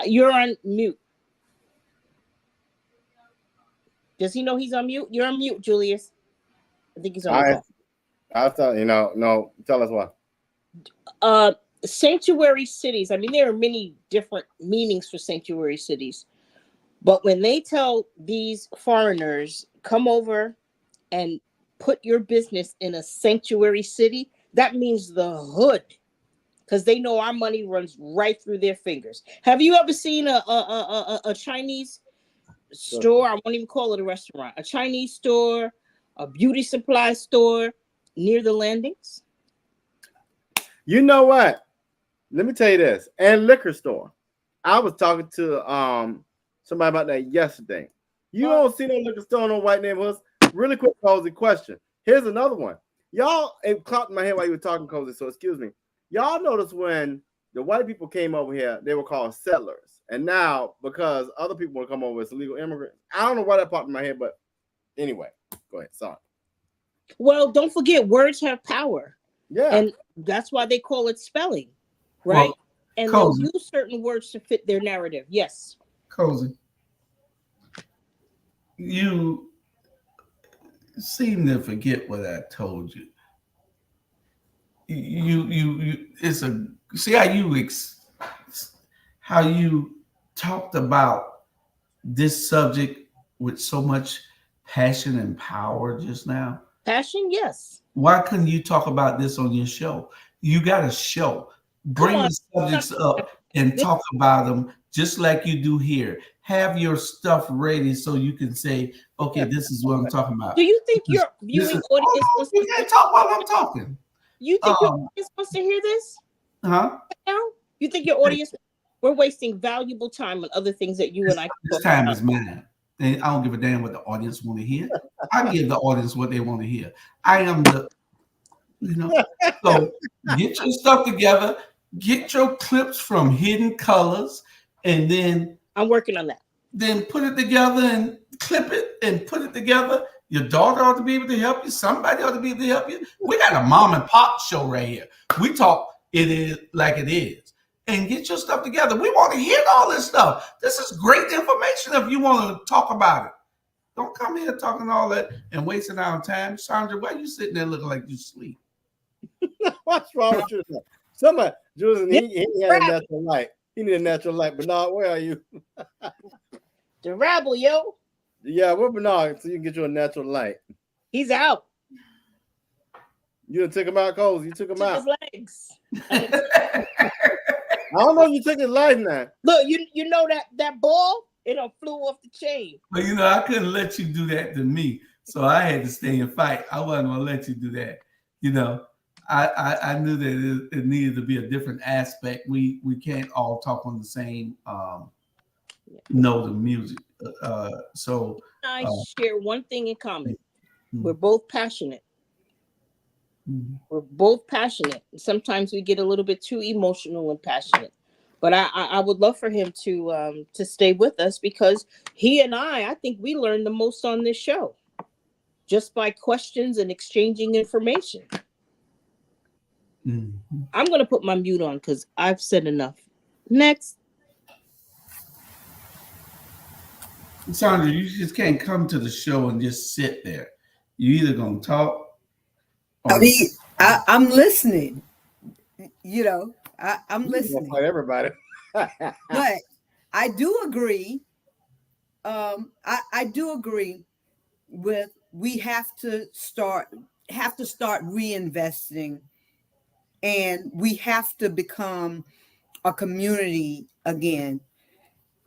You're on mute. Does he know he's on mute? You're on mute, Julius. I think he's on the phone. I thought, no, tell us why. Sanctuary cities, I mean, there are many different meanings for sanctuary cities, but when they tell these foreigners, come over and put your business in a sanctuary city, that means the hood, because they know our money runs right through their fingers. Have you ever seen a Chinese store? I won't even call it a restaurant. A Chinese store, a beauty supply store near the landings? You know what? Let me tell you this. And liquor store. I was talking to somebody about that yesterday. You don't see no liquor store in no white neighborhoods. Really quick, Cozy, question. Here's another one. Y'all, it caught in my head while you were talking, Cozy, so excuse me. Y'all notice when the white people came over here, they were called settlers. And now, because other people want to come over as illegal immigrants, I don't know why that popped in my head, but anyway, go ahead. Sorry. Well, don't forget, words have power. Yeah. And that's why they call it spelling, right? Well, and they'll use certain words to fit their narrative. Yes. Cozy, you seem to forget what I told you. it's a see how you talked about this subject with so much passion and power just now. Passion, yes. Why couldn't you talk about this on your show? You got a show. Bring the subjects up and talk about them just like you do here. Have your stuff ready so you can say, okay, this is what I'm talking about. Do you think your viewing audience wants you can't talk while I'm talking. You think your audience wants to hear this? Huh? Now? You think your audience, we're wasting valuable time on other things that you and I can This time is mine. And I don't give a damn what the audience want to hear. I give the audience what they want to hear. I am the, so get your stuff together, get your clips from Hidden Colors, and then I'm working on that. Then put it together and clip it and put it together. Your daughter ought to be able to help you. Somebody ought to be able to help you. We got a mom and pop show right here. We talk it is like it is. And get your stuff together. We want to hear all this stuff. This is great information if you want to talk about it. Don't come here talking all that and wasting our time. Sandra, why are you sitting there looking like you sleep? What's wrong with you? Somebody, Julian, he had a natural light. He need a natural light. Bernard, where are you? The Rabble, yo. Yeah, we're Bernard, so you can get you a natural light. He's out. You done took him out, Coles. You took him out. His legs. I don't know if you took his life now. Look, you know that ball? It done flew off the chain. But I couldn't let you do that to me. So I had to stay and fight. I wasn't gonna let you do that. I knew that it needed to be a different aspect. We can't all talk on the same note of music. So I share one thing in common. We're both passionate. We're both passionate. Sometimes we get a little bit too emotional and passionate. But I would love for him to stay with us because he and I think we learned the most on this show just by questions and exchanging information. I'm going to put my mute on because I've said enough. Next. Sandra, you just can't come to the show and just sit there. You either going to talk. I'm listening. I'm listening. Like everybody. But I do agree. I do agree with we have to start reinvesting, and we have to become a community again,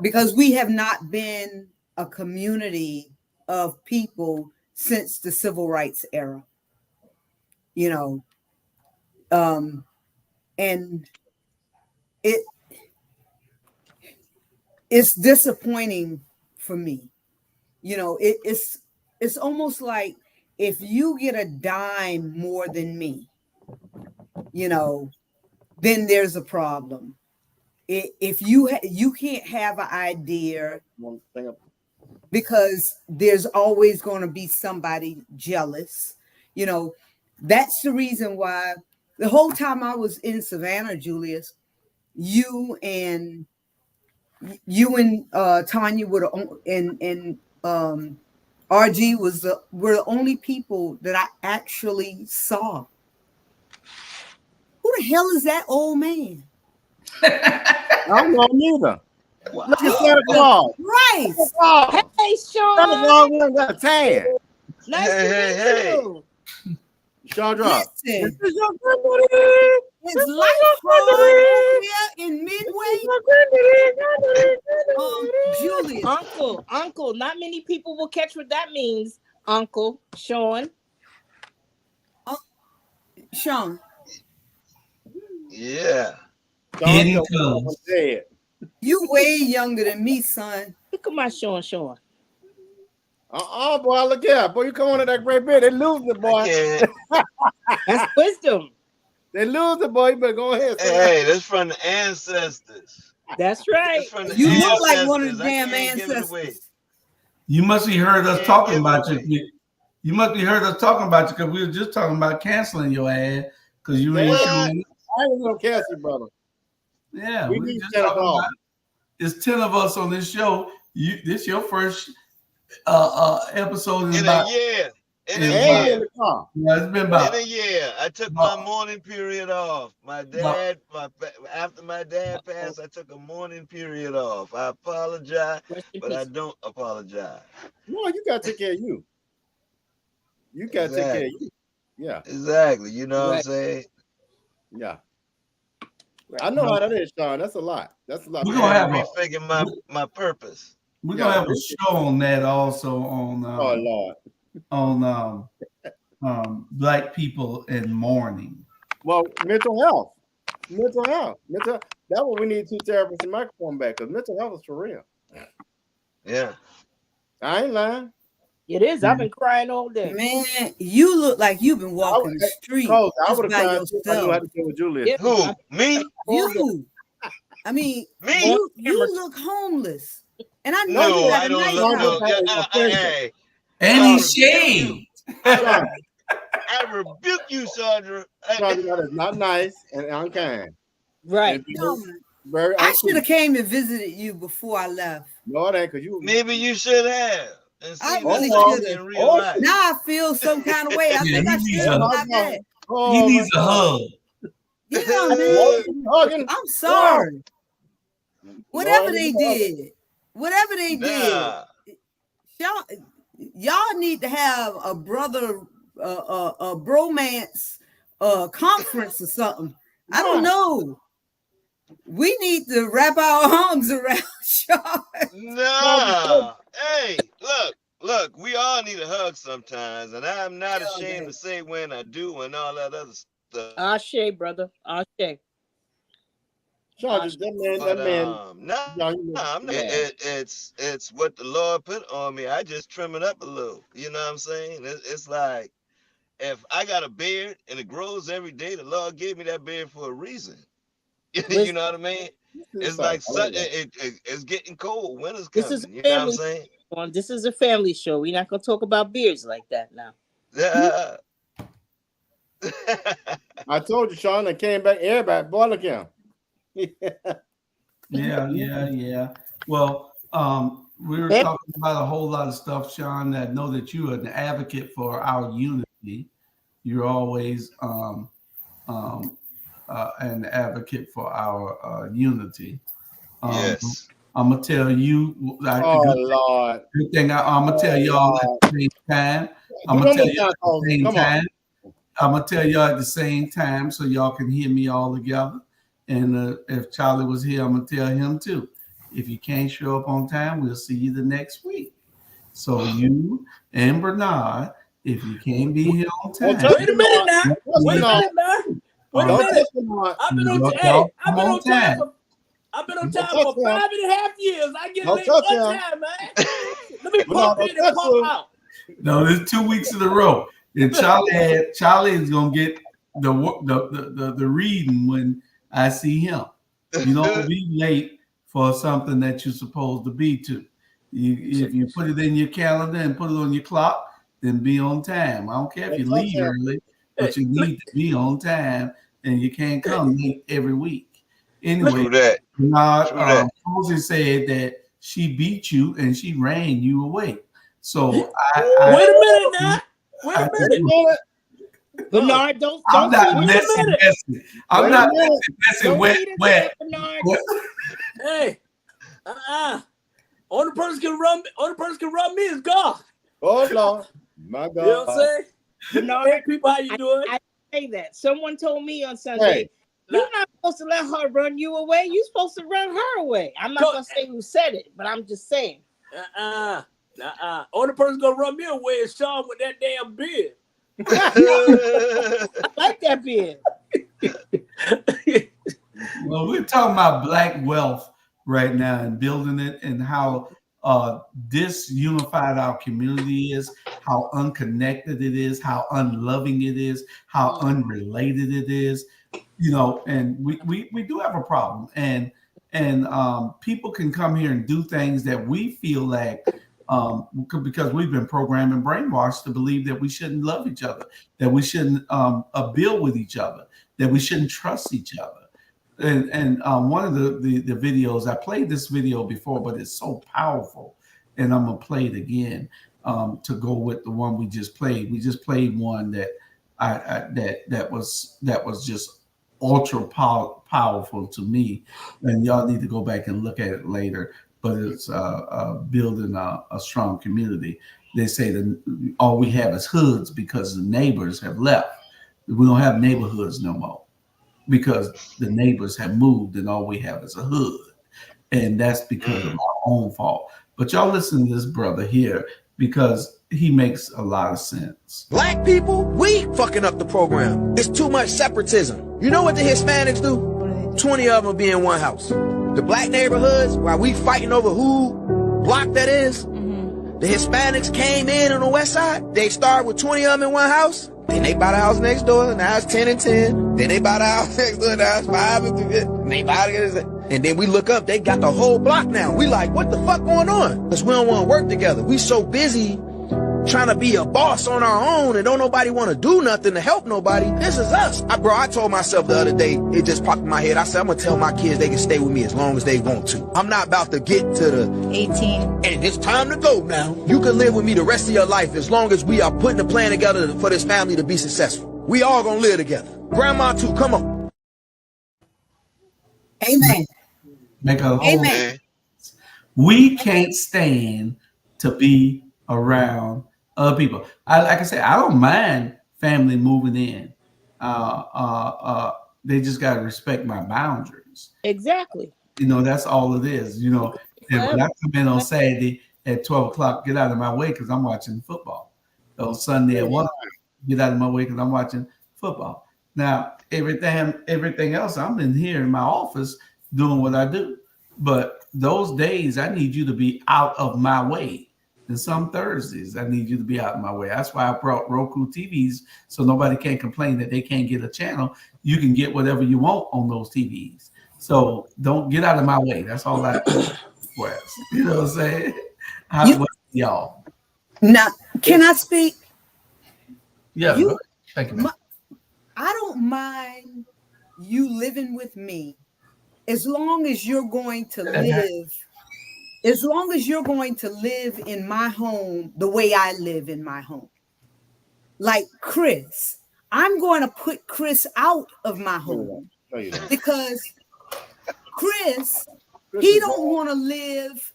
because we have not been a community of people since the civil rights era. And it's disappointing for me. It's almost like if you get a dime more than me, then there's a problem. If you can't have an idea because there's always going to be somebody jealous. That's the reason why the whole time I was in Savannah, Julius, you and Tanya and RG were the only people that I actually saw. Who the hell is that old man? I don't know neither. Look at Santa Claus. Right. Hey, Sean. Santa Claus got a tan. Nice to meet you. Sean Drop. Listen, it's life here in Midway. Julius. Uncle. Not many people will catch what that means, Uncle Sean. Sean. Yeah. You way younger than me, son. Look at my Sean. Boy, look here. Boy, you come on to that great bit. They lose it, boy. That's wisdom. They lose it, boy. You better go ahead. Hey, that's from the ancestors. That's right. You look like one of the damn ancestors. You must be heard us talking about you. You must be heard us talking about you because we were just talking about canceling your ass because you ain't showing. I ain't gonna cancel you, brother. Yeah, we just talking about. It's 10 of us on this show. This your first episode in a year. In a And year. in the car. Yeah, it's been about In a year, I took my mourning period off. After my dad passed, I took a mourning period off. I apologize, but I don't apologize. No, you got to take care of you. You got to take care of you. Yeah. Exactly. You know what I'm saying? Yeah. I know how that is, Sean. That's a lot. That's a lot. We're gonna have refigure my purpose. We're gonna have a show on that also on oh Lord. On Black people in mourning. Well, mental health. That's what we need 2 therapists and microphone back, because mental health is for real. Yeah. I ain't lying. It is. I've been crying all day. Man, you look like you've been walking the street. I would have by cried too if I knew how to yourself. deal with Julius. Who? Me? You. I mean, Me? you look homeless. And I know No, you got I a don't nice look. house. Hey, And he shaved. I rebuke you, Sandra. That is not nice and unkind. Right. Very I should have came and visited you before I left. No, it ain't, because you. Maybe you should have. And I see really this should in real life. Now I feel some kind of way. I think I should have my bad. He needs a hug. Yeah, man. I'm sorry. Whatever they did, y'all need to have a brother, a bromance conference or something. I don't know. We need to wrap our arms around Sean. Nah. Hey, look, we all need a hug sometimes, and I'm not ashamed to say when I do and all that other stuff. Ashe, brother. Ashe. Sean, that man. It's what the Lord put on me. I just trim it up a little. You know what I'm saying? It's like, if I got a beard and it grows every day, the Lord gave me that beard for a reason. You know what I mean? It's like it's getting cold. Winter's coming. This is you know what I'm saying? This is a family show. We're not gonna talk about beards like that now. Yeah. I told you, Sean. I came back. Everybody, boy, look at him. Yeah. Well, we were talking about a whole lot of stuff, Sean. I know that you are an advocate for our unity. You're always an advocate for our unity. Yes. I'm gonna tell you. Lord. Good thing I'm gonna tell y'all at the same time. I'm gonna tell y'all at the same time. I'm gonna tell y'all at the same time so y'all can hear me all together. And if Charlie was here, I'm gonna tell him too. If you can't show up on time, we'll see you the next week. So you and Bernard, if you can't be here on time, wait a minute now. Wait a minute now. Wait a minute. I've been on time. I've been on time for 5.5 years. I get late one time, man. Let me pop in and pop out. No, this is 2 weeks in a row. And Charlie is gonna get the reading when I see him. You don't be late for something that you're supposed to be to. If you put it in your calendar and put it on your clock, then be on time. I don't care if you leave early, but you need to be on time, and you can't come late every week. Anyway, Rosie said that she beat you and she ran you away. So wait a minute now. Wait a minute. Bernard, don't. I'm not messing. I'm not messing wet. Hey, only person can run me is God. Oh Lord, my God. You know what I'm saying? Bernard, hey, people, how you doing? I say that. Someone told me on Sunday, you're not supposed to let her run you away. You're supposed to run her away. I'm not gonna say who said it, but I'm just saying. Only person gonna run me away is Sean with that damn beard. I like that beard. Well, we're talking about Black wealth right now and building it, and how disunified our community is, how unconnected it is, how unloving it is, how unrelated it is. You know, and we do have a problem, and people can come here and do things that we feel like because we've been programmed and brainwashed to believe that we shouldn't love each other, that we shouldn't build with each other, that we shouldn't trust each other. And one of the videos, I played this video before, but it's so powerful, and I'm gonna play it again. to go with the one we just played. We just played one that that was just ultra powerful to me, and y'all need to go back and look at it later. But it's building a strong community. They say that all we have is hoods because the neighbors have left. We don't have neighborhoods no more because the neighbors have moved, and all we have is a hood, and that's because of our own fault. But y'all listen to this brother here because he makes a lot of sense. Black people, we fucking up the program. It's too much separatism. You know what the Hispanics do? 20 of them be in one house. The black neighborhoods, while we fighting over who block that is, the Hispanics came in on the west side. They started with 20 of them in one house. Then they buy the house next door. Now it's 10 and 10. Then they buy the house next door. Now it's 5 and 3. And they buy it. And then we look up, they got the whole block now. We like, what the fuck going on? Because we don't want to work together. We so busy trying to be a boss on our own and don't nobody want to do nothing to help nobody. This is us. I told myself the other day, it just popped in my head. I said, I'm going to tell my kids they can stay with me as long as they want to. I'm not about to get to the 18. And it's time to go now. You can live with me the rest of your life as long as we are putting a plan together for this family to be successful. We all going to live together. Grandma too, come on. Amen. Make a whole Amen. We can't stand to be around other people. Like I said, I don't mind family moving in. They just got to respect my boundaries. Exactly. You know, that's all it is. You know, and when I come in on Saturday at 12 o'clock, get out of my way because I'm watching football. On Sunday at 1 o'clock, get out of my way because I'm watching football. Now, everything else, I'm in here in my office doing what I do. But those days, I need you to be out of my way. And some Thursdays, I need you to be out of my way. That's why I brought Roku TVs so nobody can complain that they can't get a channel. You can get whatever you want on those TVs. So don't get out of my way. That's all I request. You know what I'm saying? Y'all. Now, can I speak? Yeah. Thank you. I don't mind you living with me as long as you're going to live. As long as you're going to live in my home the way I live in my home. Like Chris, I'm going to put Chris out of my home because Chris, he don't want to live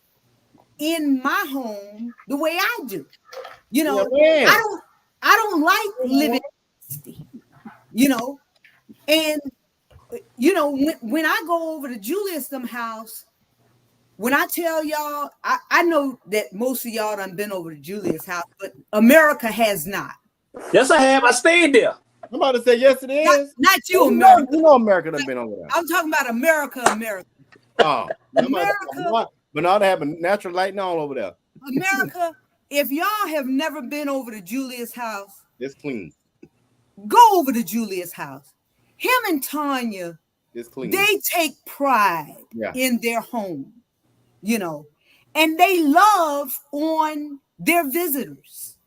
in my home the way I do. You know, I don't like living, you know, and you know, when I go over to Julius them house, when I tell y'all, I know that most of y'all done been over to Julia's house, but America has not. Yes, I have. I stayed there. I'm about to say yes, it is. Not you, America. You know America done been over there. I'm talking about America. Oh, America. But now they have a natural lighting all over there. America, if y'all have never been over to Julia's house, It's clean. go over to Julia's house. Him and Tanya, It's clean. they take pride in their home. You know, and they love on their visitors.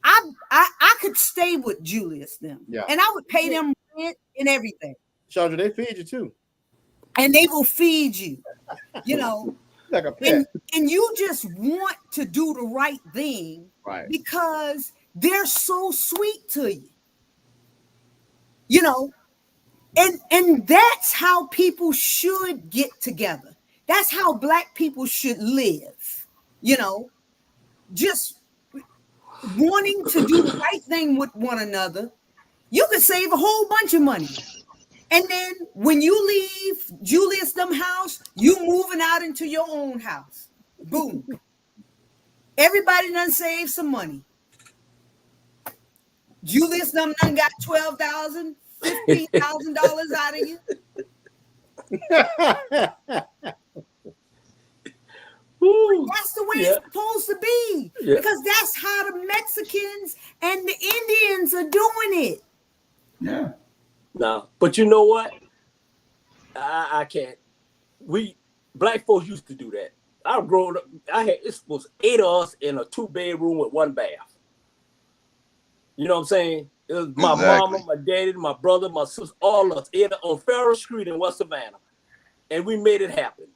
I could stay with Julius them, and I would pay them rent and everything. Chandra, they feed you too, and they will feed you. You know, like a pet. And you just want to do the right thing, right? Because they're so sweet to you. You know, and that's how people should get together. That's how Black people should live, you know, just wanting to do the right thing with one another. You can save a whole bunch of money. And then when you leave Julius them house, you moving out into your own house. Boom. Everybody done saved some money. Julius them done got $12,000, $15,000 out of you. That's the way it's supposed to be, because that's how the Mexicans and the Indians are doing it. Yeah. No, but you know what? I can't. Black folks used to do that. I've grown up. It was 8 of us in a 2-bedroom with 1 bath. You know what I'm saying? It was my mama, my daddy, my brother, my sister, all of us on Farrell Street in West Savannah, and we made it happen.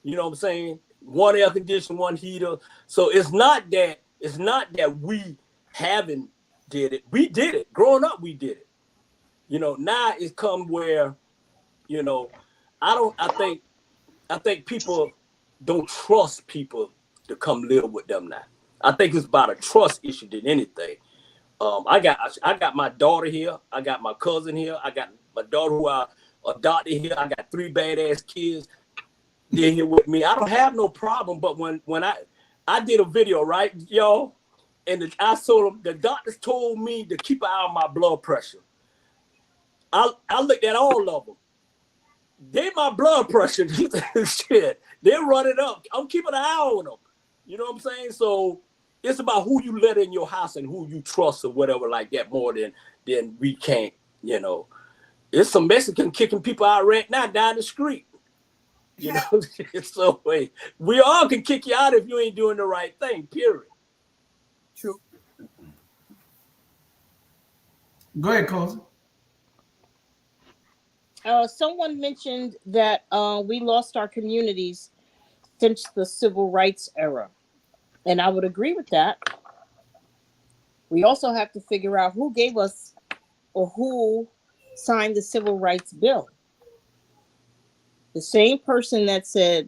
You know what I'm saying? 1 air conditioner, 1 heater. So it's not that It's not that we haven't did it. We did it. Growing up, we did it. Now it's come where, I think people don't trust people to come live with them now. I think it's about a trust issue than anything. I got my daughter here. I got my cousin here. I got my daughter who I adopted here. I got 3 badass kids. They're here with me. I don't have no problem. But when I did a video, right, y'all, and I told them, the doctors told me to keep an eye on my blood pressure. I looked at all of them. They my blood pressure. Shit. They're running up. I'm keeping an eye on them. You know what I'm saying? So it's about who you let in your house and who you trust or whatever like that more than we can't, It's some Mexican kicking people out right now down the street. So we all can kick you out if you ain't doing the right thing, period. True. Go ahead, Cozy. Someone mentioned that we lost our communities since the civil rights era. And I would agree with that. We also have to figure out who gave us or who signed the civil rights bill. The same person that said,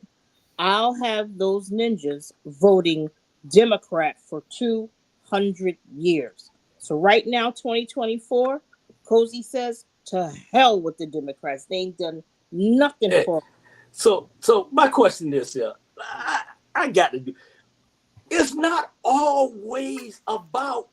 I'll have those ninjas voting Democrat for 200 years. So right now, 2024, Cozy says, to hell with the Democrats. They ain't done nothing for them. So my question is here, I got to do. It's not always about.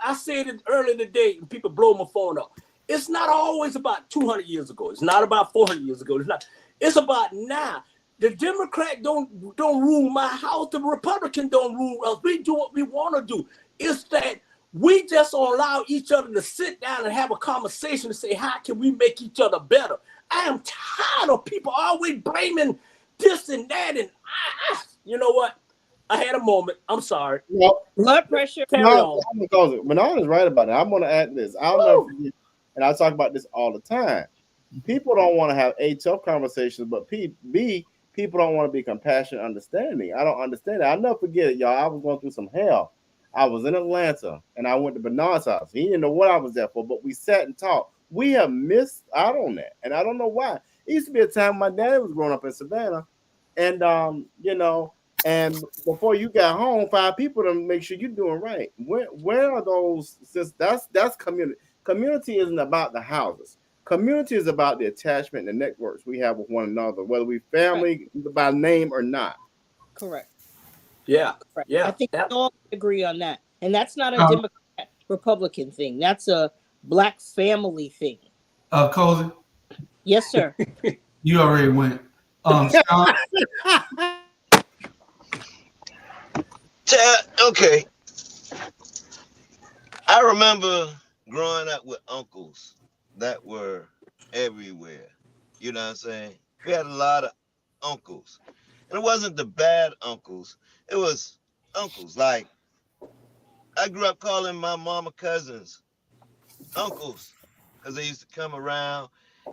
I said it earlier today, and people blow my phone up. It's not always about 200 years ago. It's not about 400 years ago. It's not. It's about now. The Democrat don't rule my house. The Republican don't rule us. We do what we want to do. It's that we just allow each other to sit down and have a conversation and say, how can we make each other better? I am tired of people always blaming this and that. And you know what? I had a moment. I'm sorry. Blood pressure. Carry on. Because Manon is right about it. I'm going to add this. I'll never forget, and I talk about this all the time. People don't want to have tough conversations, but B, people don't want to be compassionate, understanding. I don't understand it. I'll never forget it, y'all. I was going through some hell. I was in Atlanta, and I went to Bernard's house. He didn't know what I was there for, but we sat and talked. We have missed out on that, and I don't know why. It used to be a time my dad was growing up in Savannah, and and before you got home, 5 people to make sure you're doing right. Where are those? Since that's community. Community isn't about the houses. Community is about the attachment and the networks we have with one another, whether we family by name or not. Correct. Yeah. Correct. Yeah. I think we all agree on that. And that's not a Democrat Republican thing. That's a Black family thing. Cozy? Yes, sir. You already went. Okay. I remember growing up with uncles that were everywhere. You know what I'm saying? We had a lot of uncles. And it wasn't the bad uncles. It was uncles. Like, I grew up calling my mama cousins uncles because they used to come around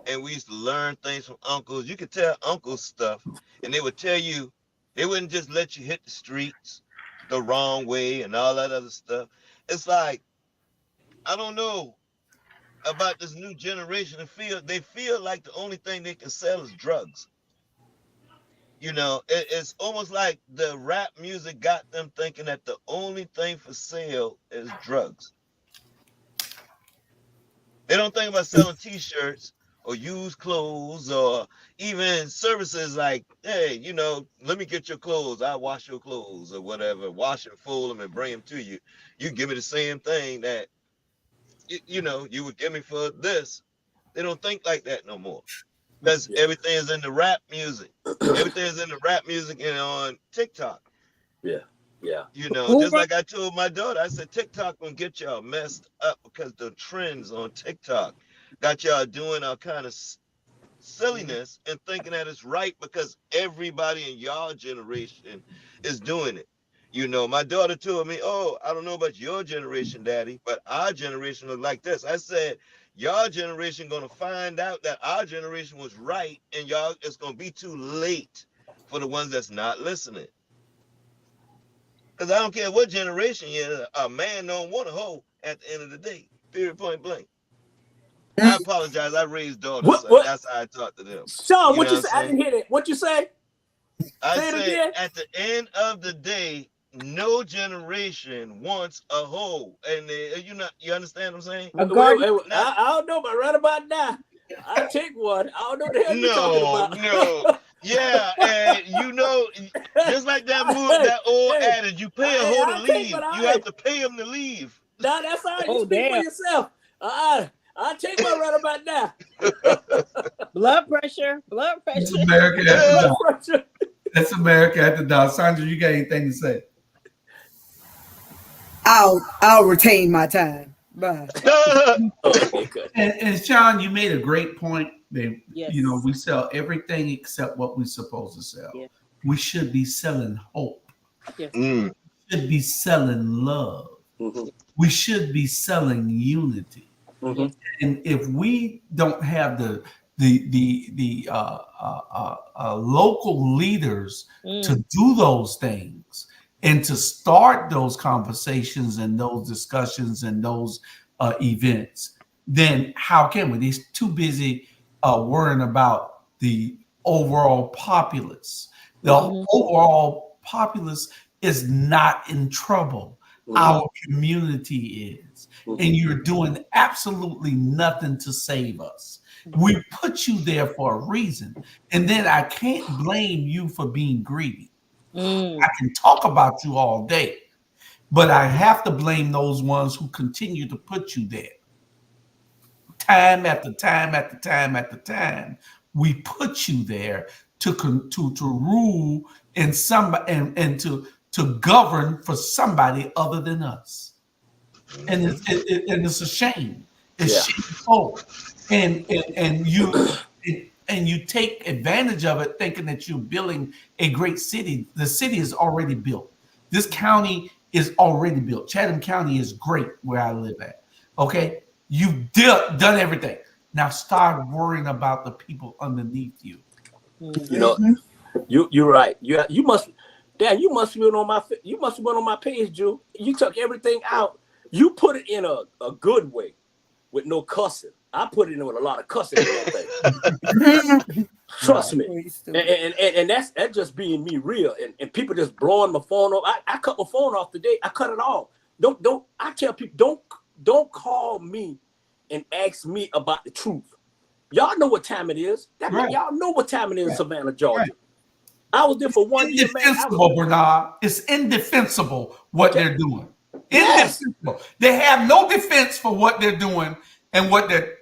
and we used to learn things from uncles. You could tell uncles stuff and they would tell you, they wouldn't just let you hit the streets the wrong way and all that other stuff. It's like, I don't know about this new generation. They feel like the only thing they can sell is drugs. It's almost like the rap music got them thinking that the only thing for sale is drugs. They don't think about selling t-shirts or used clothes or even services like, hey, let me get your clothes. I'll wash your clothes or whatever. Wash and fold them and bring them to you. You give me the same thing that, you would give me for this. They don't think like that no more. Because everything is in the rap music. Everything is in the rap music and on TikTok. Yeah. Just like I told my daughter, I said, TikTok gonna get y'all messed up because the trends on TikTok got y'all doing all kind of silliness and thinking that it's right because everybody in y'all generation is doing it. My daughter told me, oh, I don't know about your generation, Daddy, but our generation look like this. I said, y'all generation gonna find out that our generation was right and y'all, it's gonna be too late for the ones that's not listening. Because I don't care what generation you're in, a man don't want a hoe at the end of the day. Period, point blank. I apologize. I raised daughters. So that's how I talk to them. Sean, You what know you what say? I'm I saying? didn't hear that. What you say? I Say it say again. at the end of the day, no generation wants a hoe. And you understand what I'm saying? I don't know, but right about now, I take one. I don't know what the hell you're talking about. No. Yeah, and just like that that old adage, you pay a hoe to leave, you have to pay him to leave. No, that's all right. You speak for yourself. I'll take one right about now. Blood pressure. That's America at the dot. That's America at the dot. Sandra, you got anything to say? I'll retain my time. Bye. Okay, good. And Sean, you made a great point. Yes. We sell everything except what we're supposed to sell. Yeah. We should be selling hope. Yes. We should be selling love. Mm-hmm. We should be selling unity. Mm-hmm. And if we don't have the local leaders to do those things and to start those conversations and those discussions and those events, then how can we? They're too busy worrying about the overall populace. The overall populace is not in trouble. Our community is. And you're doing absolutely nothing to save us. We put you there for a reason. And then I can't blame you for being greedy. I can talk about you all day, but I have to blame those ones who continue to put you there. Time after time after time after time, we put you there to rule and to govern for somebody other than us. And it's a shame. It's shameful. And you take advantage of it thinking that you're building a great city. The city is already built. This county is already built. Chatham County is great where I live at. Okay? You've done everything. Now start worrying about the people underneath you. You're right. You must have been on my page, Drew. You took everything out. You put it in a good way with no cussing. I put it in with a lot of cussing in that thing. Trust me. And that's just being me real. And people just blowing my phone off. I cut my phone off today. I cut it off. I tell people, don't call me and ask me about the truth. Y'all know what time it is. Y'all know what time it is in Savannah, Georgia. Right. I was there for 1 year, man. Indefensible, Bernard. It's indefensible what they're doing. Indefensible. They have no defense for what they're doing and what they're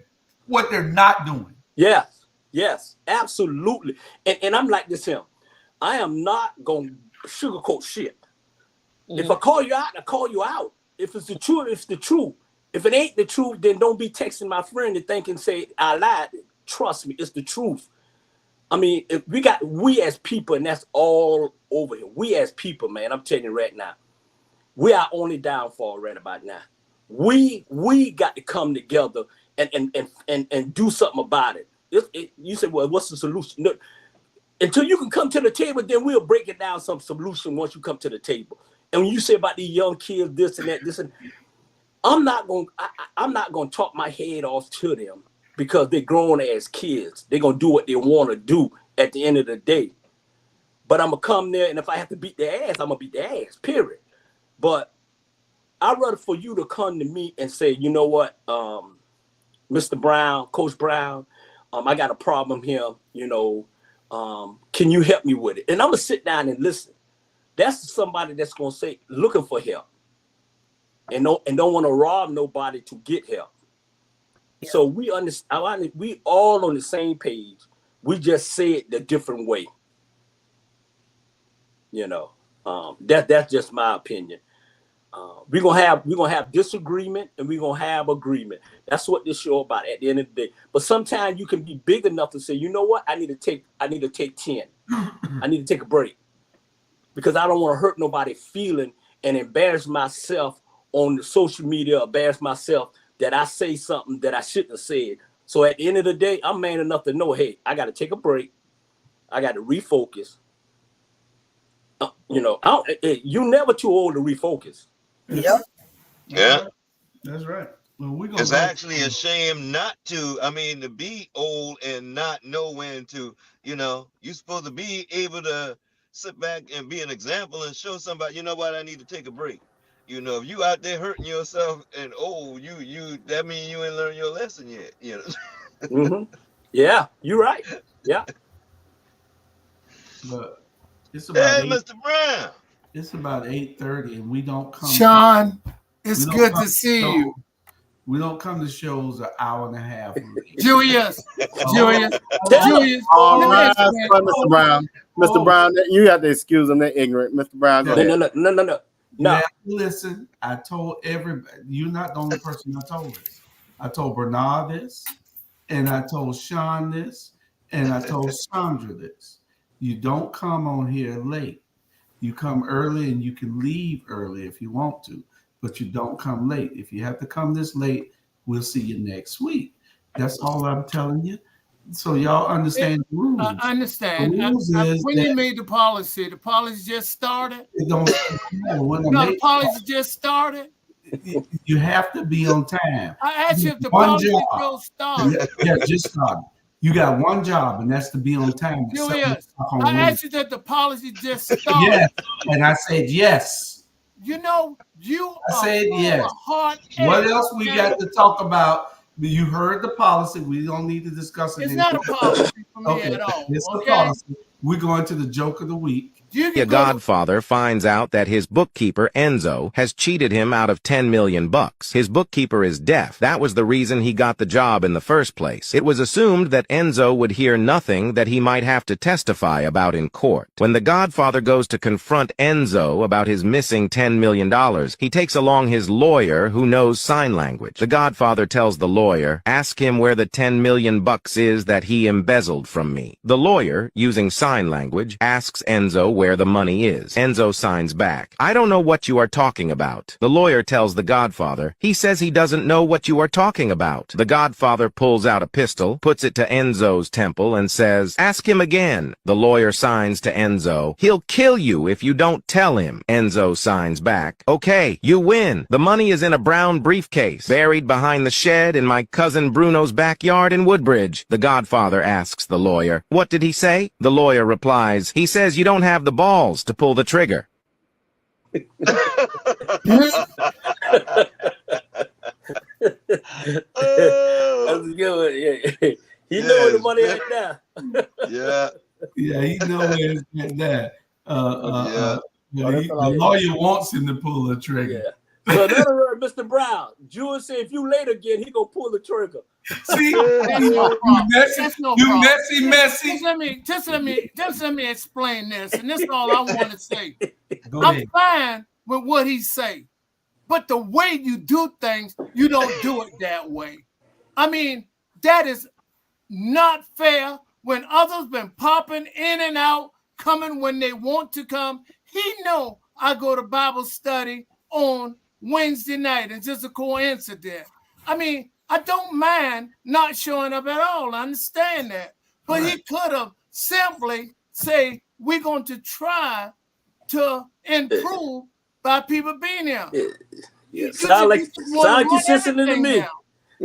not doing. Yes, absolutely. And I'm like this him. I am not gonna sugarcoat shit. If I call you out, I call you out. If it's the truth, it's the truth. If it ain't the truth, then don't be texting my friend and thinking, say, I lied. Trust me, it's the truth. I mean, if we as people, and that's all over here. We as people, man, I'm telling you right now, we are only downfall right about now. We got to come together and do something about it. You say, well, what's the solution? No, until you can come to the table, then we'll break it down some solution once you come to the table. And when you say about these young kids, this and that, I'm not gonna talk my head off to them because they're grown as kids. They're gonna do what they want to do at the end of the day. But I'm gonna come there, and if I have to beat their ass, I'm gonna beat their ass. Period. But I'd rather for you to come to me and say, you know what, Mr. Brown, Coach Brown, I got a problem here. Can you help me with it? And I'm gonna sit down and listen. That's somebody that's gonna say looking for help. And don't want to rob nobody to get help. Yeah. So we understand. We all on the same page. We just say it the different way. That's just my opinion. We're gonna have disagreement and we're gonna have agreement. That's what this show about at the end of the day. But sometimes you can be big enough to say, you know what? I need to take 10. I need to take a break because I don't want to hurt nobody feeling and embarrass myself on the social media, embarrass myself that I say something that I shouldn't have said. So at the end of the day, I'm man enough to know, hey, I got to take a break. I got to refocus. You know, you never too old to refocus. Yep. Yeah. That's right. Well, we're gonna It's actually a shame not to. I mean, to be old and not know when to. You know, you're supposed to be able to sit back and be an example and show somebody. You know what? I need to take a break. You know, if you out there hurting yourself and you that means you ain't learned your lesson yet. You know. Mm-hmm. Yeah, you're right. Yeah. But it's about Mr. Brown. It's about 8:30, and we don't come. Sean, it's good to see you. We don't come to shows an hour and a half. Julius. All right, Mr. Brown. Mr. Brown, you have to excuse them. They're ignorant. Mr. Brown, go ahead. No. Now, listen, I told everybody. You're not the only person I told this. I told Bernard this, and I told Sean this, and I told Sandra this. You don't come on here late. You come early, and you can leave early if you want to, but you don't come late. If you have to come this late, we'll see you next week. That's all I'm telling you. So y'all understand the rules. I understand. The rules is when you made the policy just started? It don't the policy just started? You have to be on time. I asked you if the policy still started. Yeah, just started. You got one job, and that's to be on time. Julius, I asked you that the policy just started. Yes, and I said yes. You know, I said yes. What else we got to talk about? You heard the policy. We don't need to discuss it. It's not a policy for me at all. It's a policy. We're going to the joke of the week. A godfather finds out that his bookkeeper, Enzo, has cheated him out of $10 million. His bookkeeper is deaf. That was the reason he got the job in the first place. It was assumed that Enzo would hear nothing that he might have to testify about in court. When the godfather goes to confront Enzo about his missing $10 million, he takes along his lawyer who knows sign language. The godfather tells the lawyer, "Ask him where the $10 million is that he embezzled from me." The lawyer, using sign language, asks Enzo where the money is. Enzo signs back, "I don't know what you are talking about." The lawyer tells the godfather, "He says he doesn't know what you are talking about." The godfather pulls out a pistol, puts it to Enzo's temple, and says, "Ask him again." The lawyer signs to Enzo, "He'll kill you if you don't tell him." Enzo signs back, "Okay, you win. The money is in a brown briefcase, buried behind the shed in my cousin Bruno's backyard in Woodbridge." The godfather asks the lawyer, "What did he say?" The lawyer replies, "He says you don't have the balls to pull the trigger." That's good. Yeah. He know where the money at now. Yeah, he know where it's at now. The lawyer wants him to pull the trigger. Yeah. So in other words, Mr. Brown, Jewel said if you late again, he gonna pull the trigger. See, messy. Just let me explain this, and this is all I want to say. I'm fine with what he say, but the way you do things, you don't do it that way. I mean, that is not fair. When others been popping in and out, coming when they want to come, he know I go to Bible study on Wednesday night. It's just a coincidence. I mean, I don't mind not showing up at all. I understand that. But he could have simply say, we're going to try to improve by people being here. Yeah. Sound like your sister to me.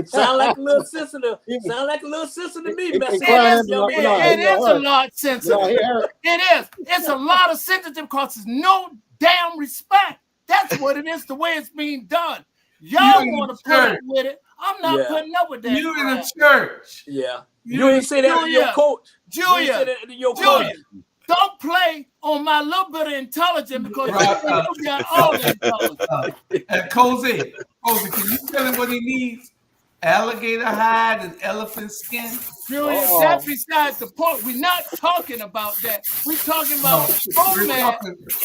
Sound like a little sister to me. It is a lot sensitive. It is. It's a lot of sensitive because there's no damn respect. That's what it is, the way it's being done. Y'all want to put up with it. I'm not putting up with that. You in the church. Yeah. You ain't say that to your coach. Julia, don't play on my little bit of intelligence because you got all the intelligence. Cozy, can you tell him what he needs? Alligator hide and elephant skin. Julia, that's besides the point. We're not talking about that. We're talking about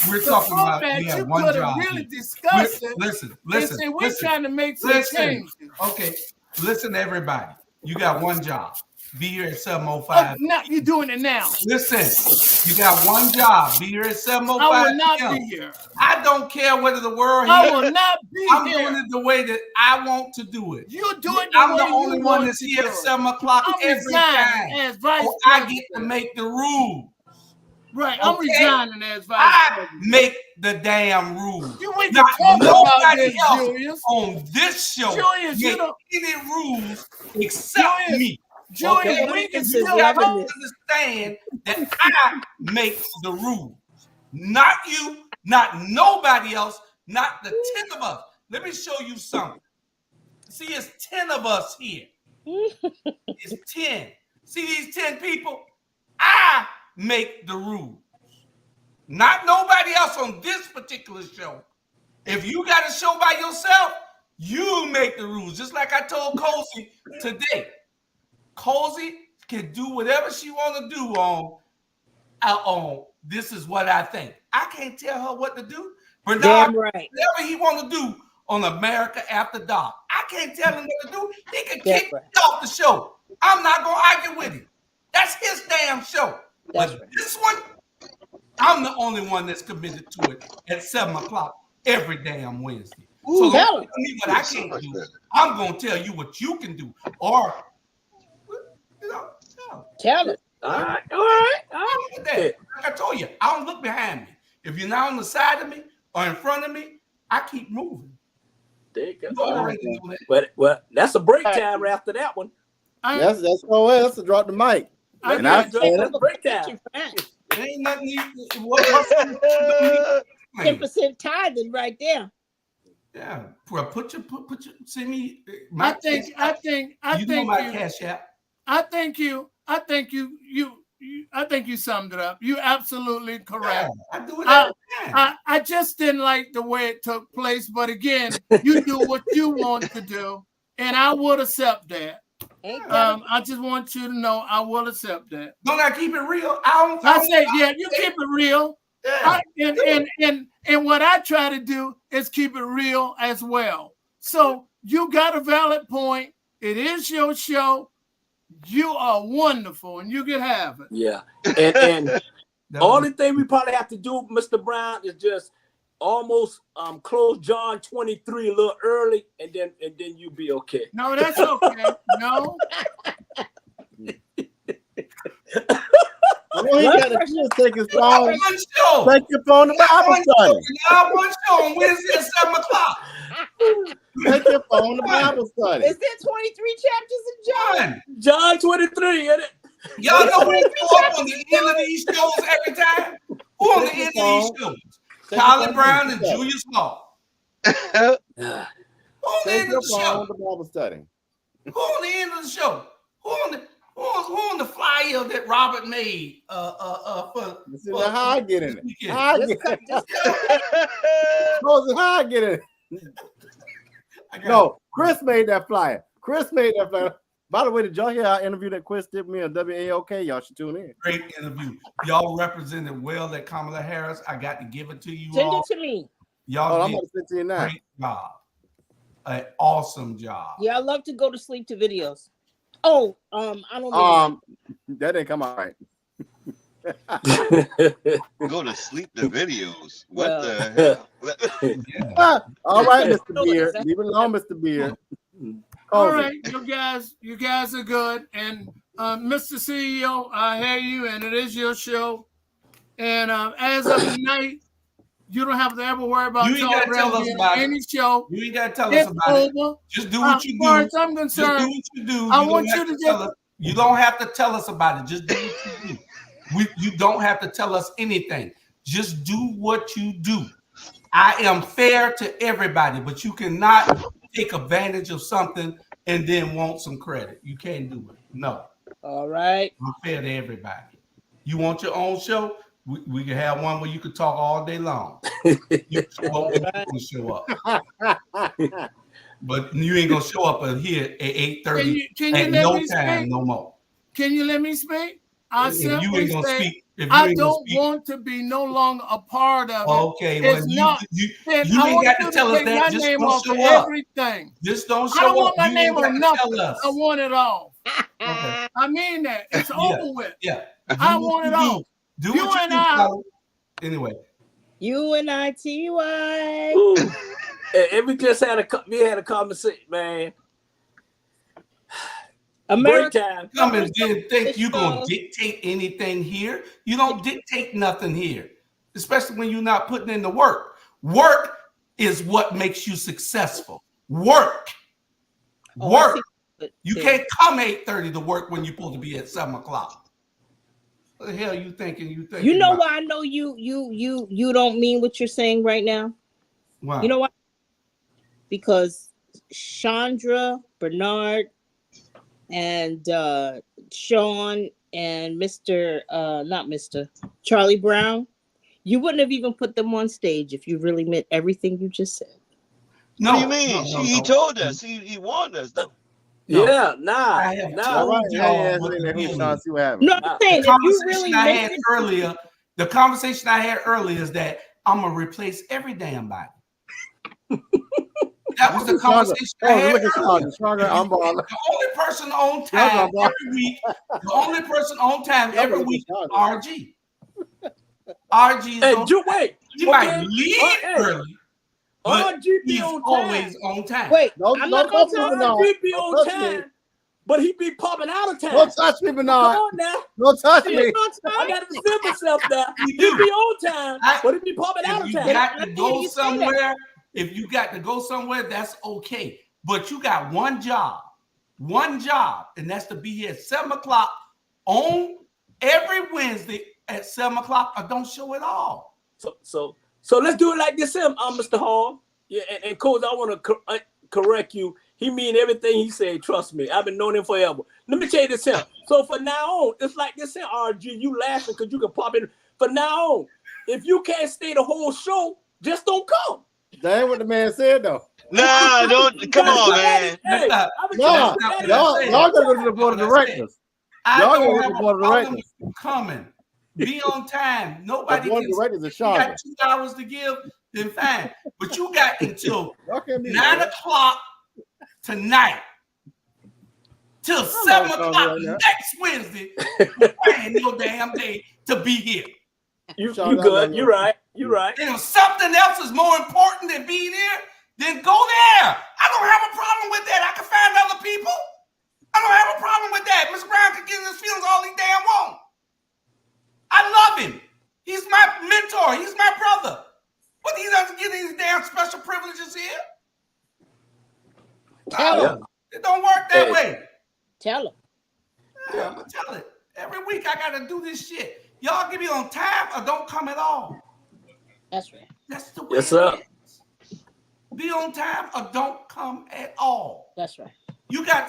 we're talking about you one could job. have really discussed it. Listen. We're trying to make some changes. Okay, listen, everybody. You got one job. Be here at 7:05. Now you're doing it now. Listen, you got one job. Be here at 7:05. I will not be here. I don't care whether the world here. I will not be I'm here. doing it the way that I want to do it. You do it. I'm the only one that's here at 7 o'clock every time. As vice I get to make the rules. Right, I'm resigning as vice I president. make the damn rules. You ain't Not talking about nobody this, else Julius. on this show Julius, you make don't. any rules except Julius, me. Julius, Okay? we can You still gotta talk. understand that I make the rules. Not you, not nobody else, not the 10 of us. Let me show you something. See, it's 10 of us here. It's 10. See these 10 people? I make the rules. Not nobody else on this particular show. If you got a show by yourself, you make the rules. Just like I told Cozy today. Cozy can do whatever she want to do on This Is What I Think. I can't tell her what to do. Bernard, Damn right. whatever he want to do on America After Dark, I can't tell him what to do. He can That's kick right. me off the show. I'm not going to argue with him. That's his damn show. That's But right. this one, I'm the only one that's committed to it at 7 o'clock every damn Wednesday. So don't tell tell me what I can't do. I'm going to tell you what you can do. Or, Tell it. All right, all right, all right. Look at that. Like I told you, I don't look behind me. If you're not on the side of me or in front of me, I keep moving. There you go. You already know that. But well, that's a break time after that one. That's OS to drop the mic. And I said it. Break time. Ain't nothing. 10% tithing right there. Yeah, put your send me. I think You know my cash app. I think you summed it up. You absolutely correct. Yeah, I do it every time. I just didn't like the way it took place, but again, you do what you want to do, and I would accept that. I just want you to know I will accept that. Don't I keep it real? I said, yeah, you keep it real. Yeah. And what I try to do is keep it real as well. So you got a valid point. It is your show. You are wonderful, and you can have it. Yeah, and the only thing we probably have to do, Mr. Brown, is just almost close John 23 a little early, and then you be okay. No, that's okay. No. All he got to do is take his phone. Show. Take your phone to Bible study. I one show on Wednesday at 7 o'clock. Take your phone to Bible study. Is there 23 chapters in John? John 23, isn't it? Y'all know who up on the end of these shows every time? Who on the end of these shows? Colin Brown and Julius Law. Who on the end of the show? Bible study. Who on the end of the show? Who on the flyer that Robert made? For how I get in it? weekend? How I get in it? No, Chris made that flyer. By the way, did y'all hear our interview that Chris did with me on WAOK? Y'all should tune in. Great interview. Y'all represented well at Kamala Harris. I got to give it to you Send all. it to me. Y'all I'm did going to send it to you now. great job. An awesome job. Yeah, I love to go to sleep to videos. Oh, I don't know. That didn't come out right. Go to sleep to videos. What the hell? All right, Mr. Beard. Leave it alone, Mr. Beard. All right, you guys are good. And Mr. CEO, I hear you, and it is your show. And as of tonight, you don't have to ever worry about You ain't gotta tell us about any show. You ain't gotta tell us about it. Just do what you do. As far as I'm concerned, just do what you do. I want you to just. You don't have to tell us about it. Just do what you do. You don't have to tell us anything. Just do what you do. I am fair to everybody, but you cannot take advantage of something and then want some credit. You can't do it. No. All right. I'm fair to everybody. You want your own show? We can have one where you can talk all day long. You can show up. But you ain't gonna show up here at 8:30 at no time no more. Can you let me speak? I simply say I don't want to be no longer a part of it. Okay, well, it's not. You ain't got to tell us that. Just don't show up. Everything. Just don't show up. I don't want my name on nothing. Tell us. I want it all. Okay. I mean that. It's over with. Yeah. I want it all. Do you what and you do, I. Colin. Anyway. UNITY. And we just had a conversation, man. America, time. Come and then think you're going to dictate anything here. You don't dictate nothing here, especially when you're not putting in the work. Work is what makes you successful. Work. Work. You can't come 8:30 to work when you're supposed to be at 7 o'clock. What the hell you thinking? You know why I know you don't mean what you're saying right now? Why? You know why? Because Chandra, Bernard, and Sean and Mr. Charlie Brown, you wouldn't have even put them on stage if you really meant everything you just said. No, what do you mean? He told us. He warned us though. No. Yeah, I have told y'all what the deal is. No, I'm saying if you really meant earlier, the conversation I had earlier is that I'm gonna replace every damn body. That was the conversation I had earlier. The only person on time every week. The only person on time every week. RG. RG is wait. He might leave early, but RG be he's on always time. on time. Wait, I'm not gonna tell RG be on time, but he be popping out of time. Don't touch me, Bernard. Come on now. Don't touch me. I gotta defend myself now. He be on time, but he be popping out of time. You got to go somewhere. If you got to go somewhere, that's okay. But you got one job, and that's to be here at 7 o'clock on every Wednesday at 7 o'clock, or don't show it all. So let's do it like this, Mr. Hall. Yeah, and Coach, I want to correct you. He mean everything he said. Trust me, I've been knowing him forever. Let me tell you this, him. So for now on, it's like this, RG. You laughing because you can pop in. From now on, if you can't stay the whole show, just don't come. That ain't what the man said though. Nah, don't come on, man. Hey, y'all gotta go to the board of directors. Y'all gotta go to the board of directors. Coming. Be on time. Nobody the board of directors is sharp. You got 2 hours to give, then fine. But you got until 9 o'clock tonight till 7 o'clock next Wednesday. Ain't no damn day to be here. You good. You're right. You're right. And if something else is more important than being here, then go there. I don't have a problem with that. I can find other people. I don't have a problem with that. Mr. Brown can get in his feelings all he damn want. I love him. He's my mentor. He's my brother. But he doesn't get any damn special privileges here. Tell him. It don't work that way. Tell him. Yeah, I'm gonna tell it. Every week I gotta do this shit. Y'all give me on time or don't come at all. That's right. That's the way. Yes, sir. Be on time or don't come at all. That's right. You got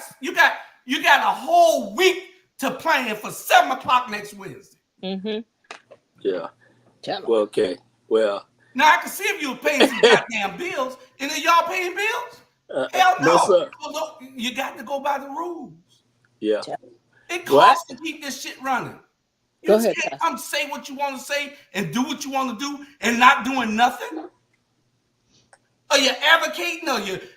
a whole week to plan for 7 o'clock next Wednesday. Mm-hmm. Yeah. Tell him. Well, okay. Well. Now I can see if you were paying some goddamn bills. And then y'all paying bills? Hell no. No, sir. You got to go by the rules. Yeah. It costs to keep this shit running. Go You ahead, can't come say what you want to say and do what you want to do and not doing nothing. Are you advocating?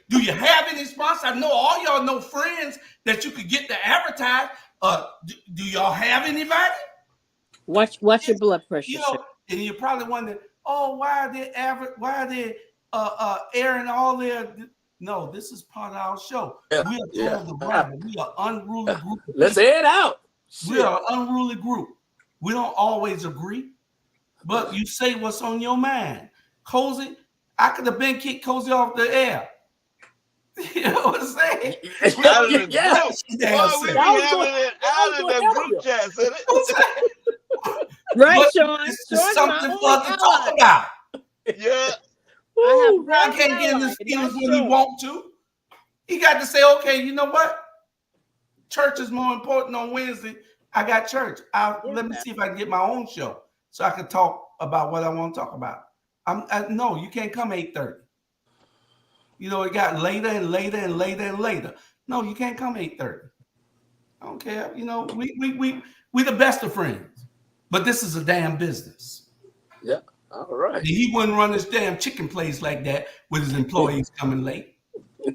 Do you have any sponsors? I know all y'all know friends that you could get to advertise. Do y'all have anybody? Watch your blood pressure. And you're probably wondering, oh, why are they airing all their? No, this is part of our show. We are called the Rabble. We are unruly group. Let's air it out. We are an unruly group. We don't always agree, but you say what's on your mind. Cozy, I could have been kicked Cozy off the air. You know what I'm saying? Out of the group chat. Right, Sean. This is something for us to talk about. Yeah. I can't get in his feelings when he want to. He got to say, okay, you know what? Church is more important on Wednesday. I got church. Let me see if I can get my own show so I can talk about what I want to talk about. No, you can't come 8:30. It got later and later and later and later. No, you can't come 8:30. I don't care. We the best of friends, but this is a damn business. Yeah. All right. And he wouldn't run his damn chicken place like that with his employees coming late. All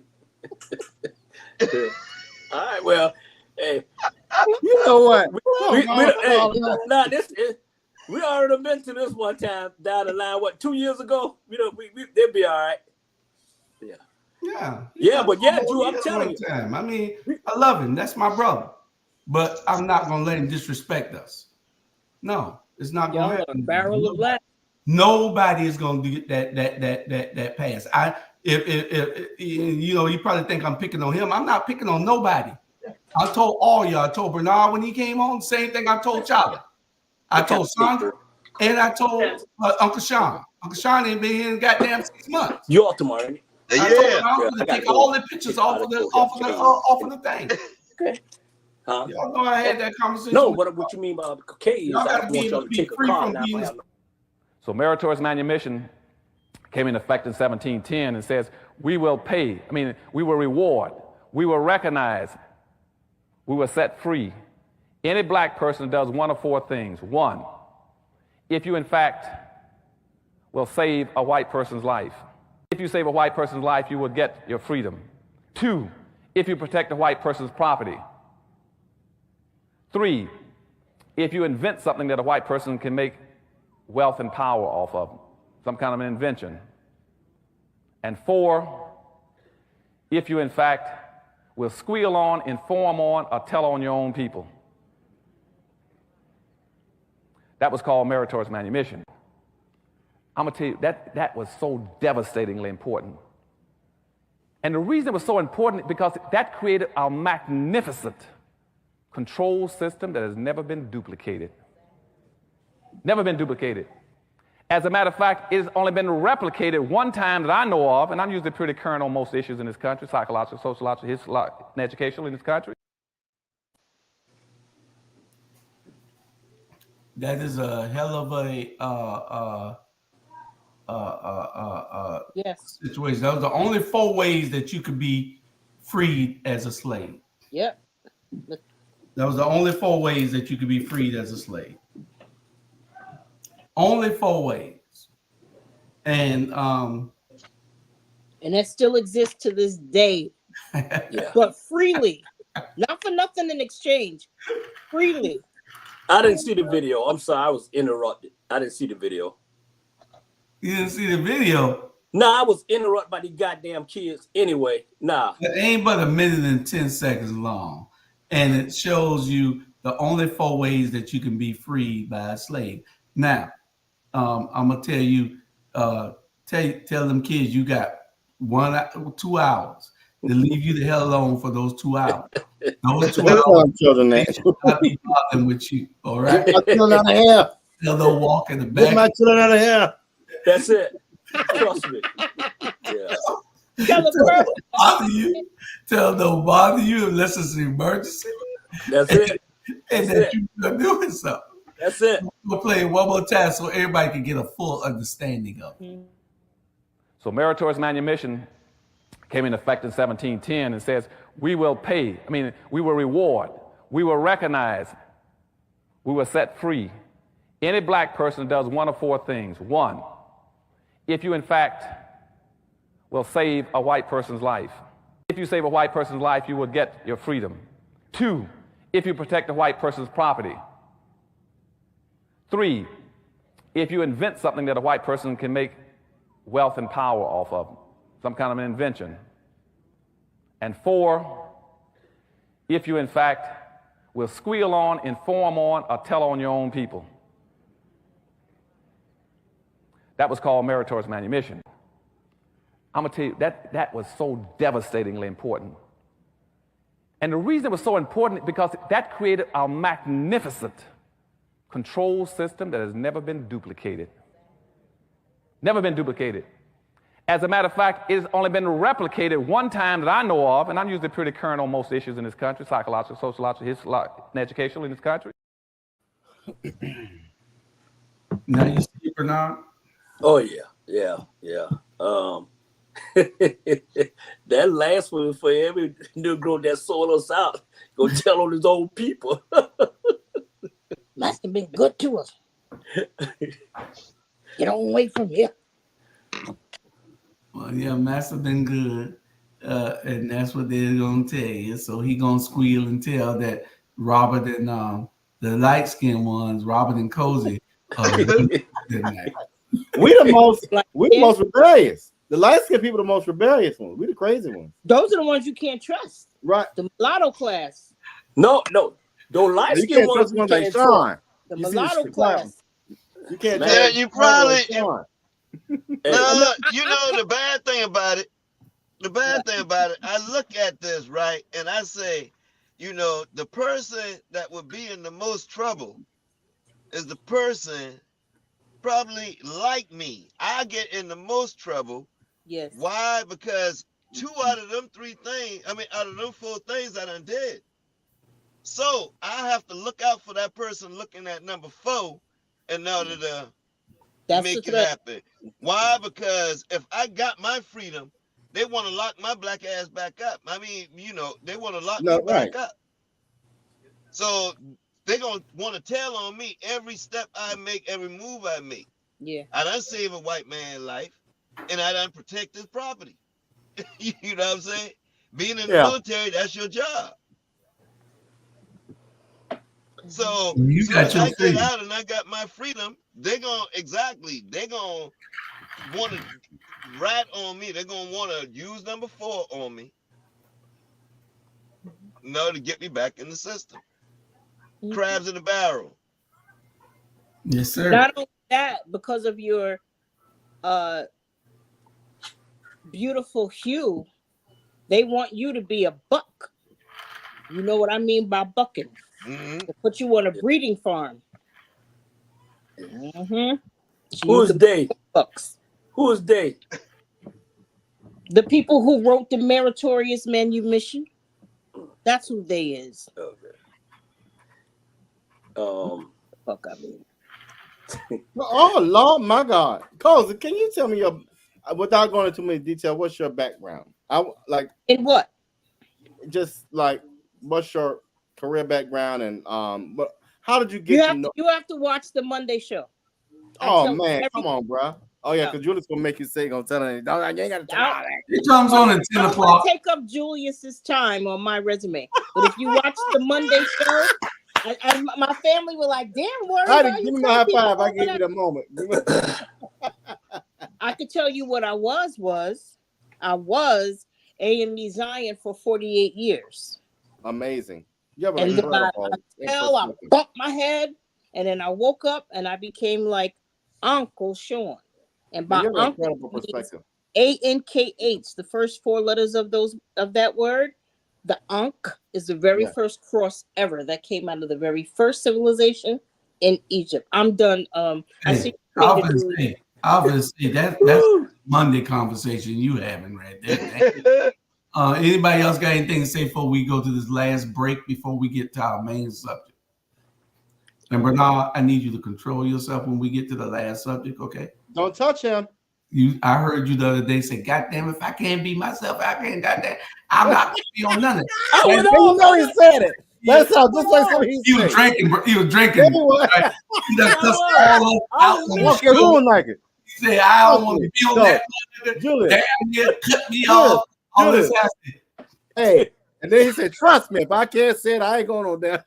right. Well, hey, you know what? We already been to this one time down the line. 2 years ago? They'll be all right. Yeah. Yeah. Yeah, but yeah, Drew, I'm telling you. Time. I mean, I love him. That's my brother. But I'm not gonna let him disrespect us. No, it's not gonna happen. A barrel of laughs. Nobody is gonna do that pass. If you know, you probably think I'm picking on him. I'm not picking on nobody. I told all y'all. I told Bernard when he came on, same thing I told Charlie. I told Sandra, and I told Uncle Sean. Uncle Sean ain't been here in goddamn 6 months. You off tomorrow? I told him I was gonna take all the pictures off of the thing. Okay. Huh? Y'all know I had that conversation. No, what you mean by cocaine is y'all I gotta want y'all to take a car now. So meritorious manumission came into effect in 1710 and says, we will pay, we will reward, we will recognize, we will set free any black person who does one of four things. One, if you in fact will save a white person's life. If you save a white person's life, you will get your freedom. Two, if you protect a white person's property. Three, if you invent something that a white person can make wealth and power off of, some kind of an invention. And four, if you in fact will squeal on, inform on, or tell on your own people. That was called meritorious manumission. I'm gonna tell you, that was so devastatingly important. And the reason it was so important is because that created a magnificent control system that has never been duplicated. Never been duplicated. As a matter of fact, it's only been replicated one time that I know of, and I'm usually pretty current on most issues in this country, psychological, sociological, historical, and educational in this country. That is a hell of a yes. situation. That was the only 4 ways that you could be freed as a slave. Yep. That was the only 4 ways that you could be freed as a slave. Only 4 ways. And that still exists to this day. Yeah. But freely. Not for nothing in exchange. Freely. I didn't see the video. I'm sorry, I was interrupted. I didn't see the video. You didn't see the video? Nah, I was interrupted by these goddamn kids anyway. Nah. It ain't but 1 minute and 10 seconds long. And it shows you the only 4 ways that you can be freed by a slave. Now, I'm gonna tell you, tell them kids you got 2 hours to leave you the hell alone for those 2 hours. Those 2 hours, children I'll be bothering with you. All right. Get my children out of here. They'll walk in the back. Get my children out of here. That's it. Trust me. Yeah. Tell them bother you unless it's an emergency. That's it. And that you're doing something. That's it. We'll play it one more time so everybody can get a full understanding of it. So meritorious manumission came into effect in 1710 and says, we will pay, we will reward, we will recognize, we will set free any black person who does one of 4 things. One, if you in fact will save a white person's life. If you save a white person's life, you will get your freedom. 2, if you protect a white person's property. 3, if you invent something that a white person can make wealth and power off of, some kind of an invention. And 4, if you in fact will squeal on, inform on, or tell on your own people. That was called meritorious manumission. I'm gonna tell you, that was so devastatingly important. And the reason it was so important is because that created a magnificent control system that has never been duplicated. Never been duplicated. As a matter of fact, it's only been replicated one time that I know of, and I'm usually pretty current on most issues in this country, psychological, sociological, historical, and educational in this country. Now you see Bernard? Oh yeah. That last one for every Negro that sold us out. Go tell on his own people. Must have been good to us. Get on away from here. Well, yeah, Master been good, and that's what they're gonna tell you. So he gonna squeal and tell that Robert and the light skinned ones, Robert and Cozy, we the most rebellious. The light-skinned people are the most rebellious ones. We the crazy ones. Those are the ones you can't trust. Right. The mulatto class. No, those light You skinned can't trust ones ones you like can't Sean. trust. The You see mulatto class. You can't. Yeah, you probably. Sean. You know the bad thing about it. The bad thing about it, I look at this right, and I say, you know, the person that would be in the most trouble is the person probably like me. I get in the most trouble. Yes. Why? Because 2 out of them 3 things, out of them 4 things I done did. So I have to look out for that person looking at number 4 in order to make it happen. Why? Because if I got my freedom, they want to lock my black ass back up. They want to lock me back up. So they're going to want to tell on me every step I make, every move I make. Yeah. I done save a white man's life, and I done protect his property. You know what I'm saying? Being in the military, that's your job. So as I get out and I got my freedom, they're going to want to rat on me. They're going to want to use number 4 on me in order to get me back in the system. Crabs in the barrel. Yes, sir. Not only that, because of your beautiful hue, they want you to be a buck. You know what I mean by bucking? To put you on a breeding farm. Who's they? Bucks. Who's they? The people who wrote the Meritorious Manumission. That's who they is. Okay. Fuck, I mean. Oh Lord, my God, Koza, can you tell me without going into too many detail, what's your background? In what? Just like what's your career background and but how did you get You have to watch the Monday show. Oh man, come on, bro. Oh yeah, because Julius gonna make you say, gonna tell her, you ain't gotta tell all that. It comes on at 10 o'clock. Take up Julius's time on my resume, but if you watch the Monday show, my family were like, "Damn, worry." Give me my high five. I gave you the moment. I could tell you what I was. I was A&E Zion for 48 years. Amazing. Yeah, And then I bumped my head, and then I woke up and I became like Uncle Sean. And by uncle perspective, ANKH, the first 4 letters of that word. The Ankh is the very first cross ever that came out of the very first civilization in Egypt. I'm done. I see. Obviously, that's Monday conversation you having right there. Anybody else got anything to say before we go to this last break before we get to our main subject? And Bernard, I need you to control yourself when we get to the last subject, okay? Don't touch him. I heard you the other day say, "God damn, if I can't be myself, I can't. Goddamn, I'm not gonna be on nothing." You know he said it. That's how. Just like something he was drinking. He was drinking. Right? He done cussed all out. Walk your room like it. He said, "I don't want to be on that. Julius, damn near cut me off." All this happening. Hey, and then he said, "Trust me, if I can't say it, I ain't going on there."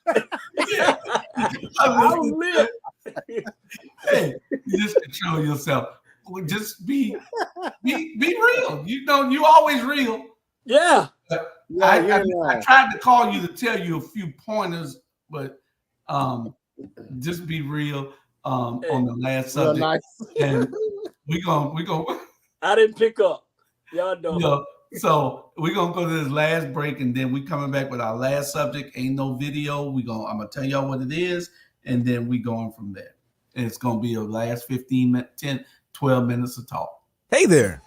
I live. Hey, you just control yourself. Just be real. You know, you always real. Yeah. I tried to call you to tell you a few pointers, but just be real on the last subject. Nice. And we gonna I didn't pick up. Y'all know. You know, so we're gonna go to this last break, and then we coming back with our last subject. Ain't no video. I'm gonna tell y'all what it is, and then we going from there. And it's gonna be a last 12 minutes of talk. Hey there.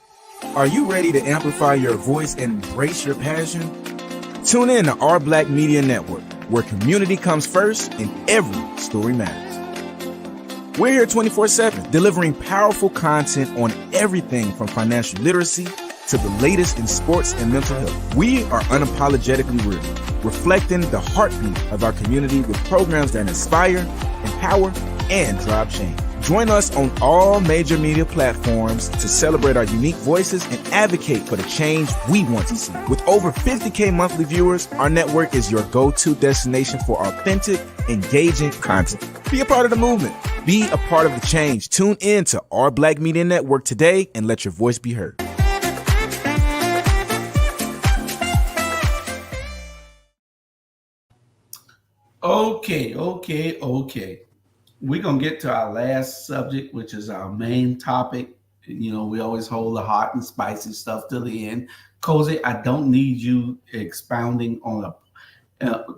Are you ready to amplify your voice and embrace your passion? Tune in to Our Black Media Network, where community comes first and every story matters. We're here 24/7, delivering powerful content on everything from financial literacy to the latest in sports and mental health. We are unapologetically real, reflecting the heartbeat of our community with programs that inspire, empower, and drive change. Join us on all major media platforms to celebrate our unique voices and advocate for the change we want to see. With over 50K monthly viewers, our network is your go-to destination for authentic, engaging content. Be a part of the movement. Be a part of the change. Tune in to Our Black Media Network today and let your voice be heard. Okay. We're gonna get to our last subject, which is our main topic. You know, we always hold the hot and spicy stuff to the end. Cozy, I don't need you expounding on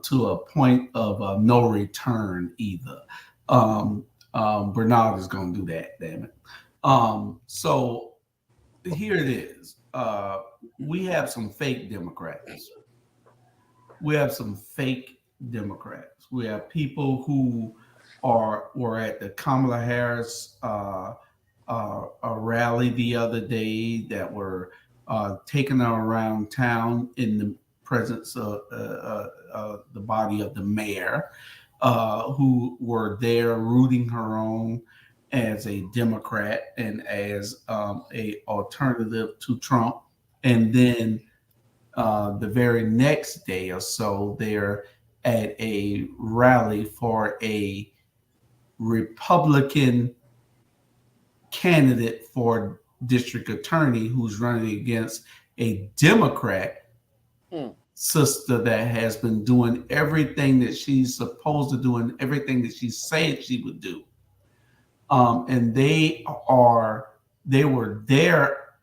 to a point of no return either. Bernard is going to do that, damn it. So here it is. We have some fake Democrats. We have some fake Democrats. We have people who were at the Kamala Harris a rally the other day that were taking her around town in the presence of the body of the mayor, who were there rooting her on as a Democrat and as a alternative to Trump. And then the very next day or so, they're at a rally for a Republican candidate for district attorney who's running against a Democrat sister that has been doing everything that she's supposed to do and everything that she said she would do. And they were there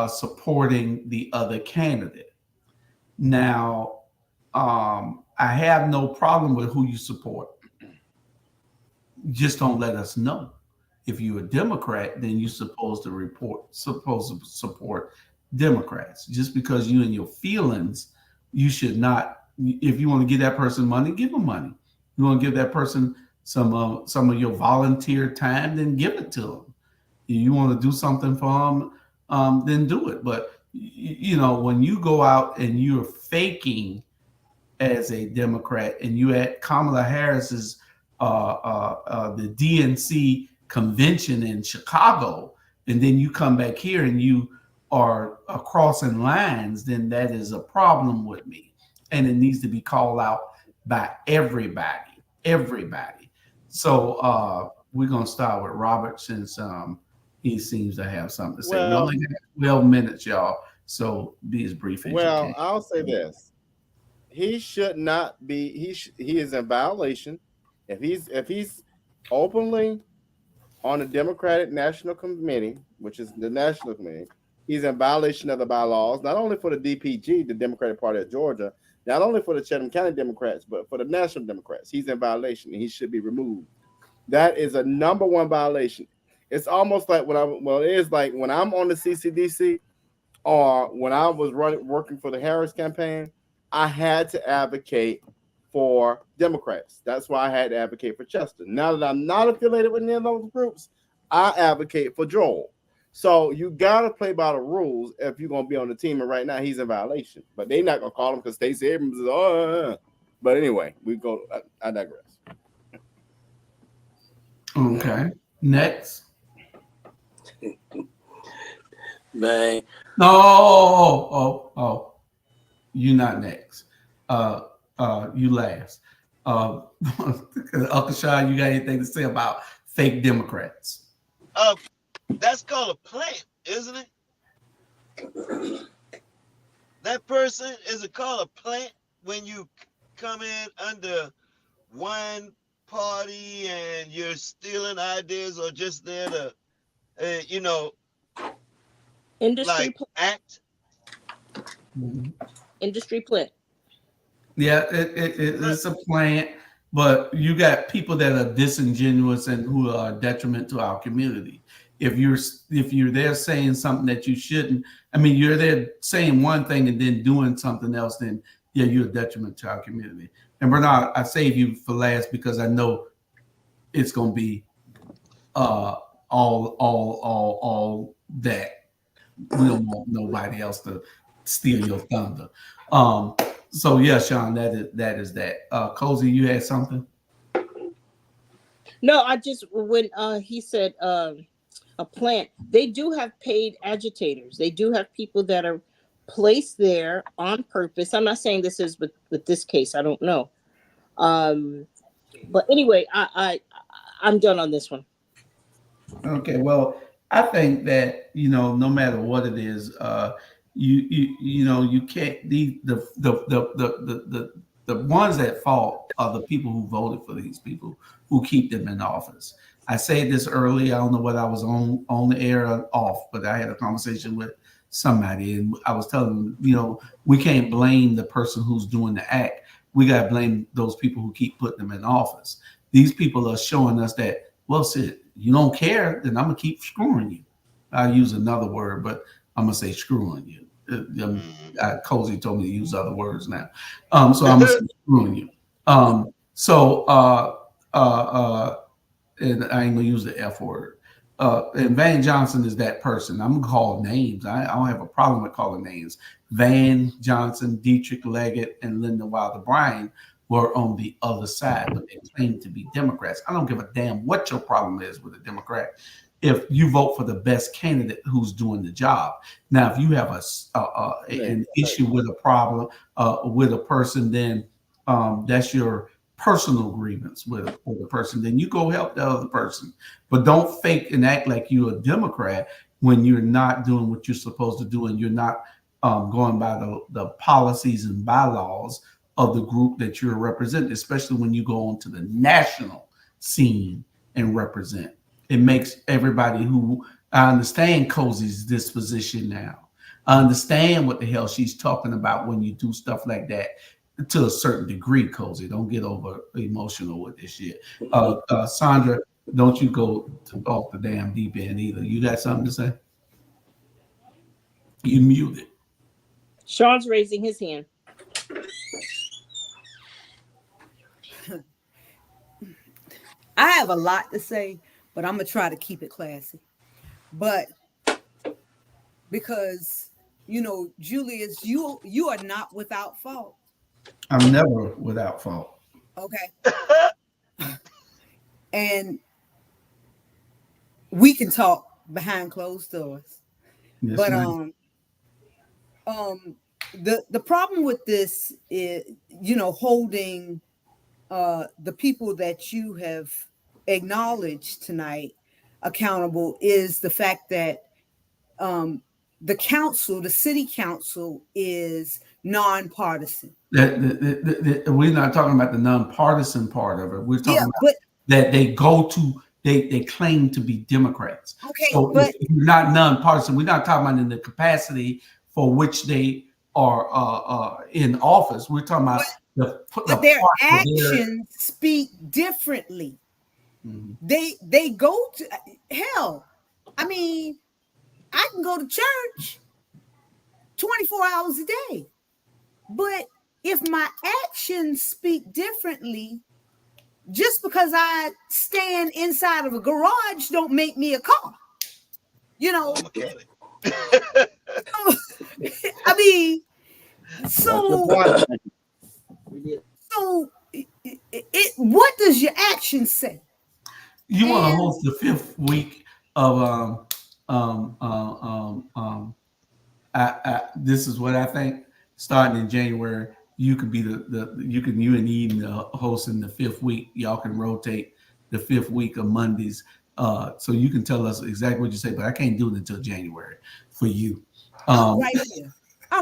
supporting the other candidate. Now, I have no problem with who you support. Just don't let us know. If you're a Democrat, then you're supposed to support Democrats. Just because you in your feelings, you should not. If you want to give that person money, give them money. You want to give that person some of your volunteer time, then give it to them. If you want to do something for them, then do it. But you know, when you go out and you're faking as a Democrat and you at Kamala Harris's the DNC convention in Chicago, and then you come back here and you are crossing lines, then that is a problem with me, and it needs to be called out by everybody. So we're gonna start with Robert since he seems to have something to say. We only got 12 minutes, y'all, so be as brief as you can. I'll say this: he should not be. He is in violation if he's openly on the Democratic National Committee, which is the National Committee. He's in violation of the bylaws, not only for the DPG, the Democratic Party of Georgia, not only for the Chatham County Democrats, but for the National Democrats. He's in violation and he should be removed. That is a number one violation. It's almost like it is like when I'm on the CCDC or when I was working for the Harris campaign, I had to advocate for Democrats. That's why I had to advocate for Chester. Now that I'm not affiliated with any of those groups, I advocate for Joel. So you got to play by the rules if you're going to be on the team. And right now he's in violation, but they're not going to call him because Stacey Abrams is, But anyway, I digress. Okay. Next. Man. No. You're not next. You last. Uncle Sean, you got anything to say about fake Democrats? That's called a plant, isn't it? That person is called a plant when you come in under one party and you're stealing ideas or just there to, industry act. Industry plant. Yeah, it's a plant, but you got people that are disingenuous and who are a detriment to our community. If you're there saying something that you shouldn't, you're there saying one thing and then doing something else, then yeah, you're a detriment to our community. And Bernard, I save you for last because I know it's gonna be all that. We don't want nobody else to steal your thunder. So yeah, Sean, that is that. Cozy, you had something? No, I just when he said a plant, they do have paid agitators. They do have people that are placed there on purpose. I'm not saying this is with this case. I don't know. But anyway, I'm done on this one. Okay, well, I think that no matter what it is, you can't the ones at fault are the people who voted for these people who keep them in office. I said this earlier. I don't know whether I was on the air or off, but I had a conversation with somebody, and I was telling them, we can't blame the person who's doing the act. We got to blame those people who keep putting them in office. These people are showing us that, well, Sid, you don't care, then I'm going to keep screwing you. I use another word, but I'm going to say screwing you. Cozy told me to use other words now. So I'm going to say screwing you. And I ain't going to use the F word. And Van Johnson is that person. I'm going to call names. I don't have a problem with calling names. Van Johnson, Dietrich Leggett, and Linda Wilder Bryan were on the other side, but they claim to be Democrats. I don't give a damn what your problem is with a Democrat if you vote for the best candidate who's doing the job. Now, if you have an issue with a problem with a person, then that's your personal grievance with a person. Then you go help the other person. But don't fake and act like you're a Democrat when you're not doing what you're supposed to do and you're not going by the policies and bylaws of the group that you're representing, especially when you go onto the national scene and represent. It makes everybody who I understand Cozy's disposition now. I understand what the hell she's talking about when you do stuff like that to a certain degree, Cozy. Don't get over emotional with this shit. Sandra, don't you go off the damn deep end either. You got something to say? You muted. Sean's raising his hand. I have a lot to say, but I'm going to try to keep it classy. But because, Julius, you are not without fault. I'm never without fault. Okay. And we can talk behind closed doors. Yes, but the problem with this is, holding the people that you have acknowledged tonight accountable is the fact that the city council is nonpartisan. We're not talking about the nonpartisan part of it. We're talking about that they claim to be Democrats. Okay, so if you're not nonpartisan, we're not talking about in the capacity for which they are in office. We're talking about but their actions speak differently. Mm-hmm. They go to hell. I mean, I can go to church 24 hours a day, but if my actions speak differently, just because I stand inside of a garage don't make me a car. Mechanic. I mean, so what does your action say? You want to host the 5th week of this is what I think. Starting in January, you could be you and Eden hosting the 5th week. Y'all can rotate the 5th week of Mondays. So you can tell us exactly what you say, but I can't do it until January for you. I'm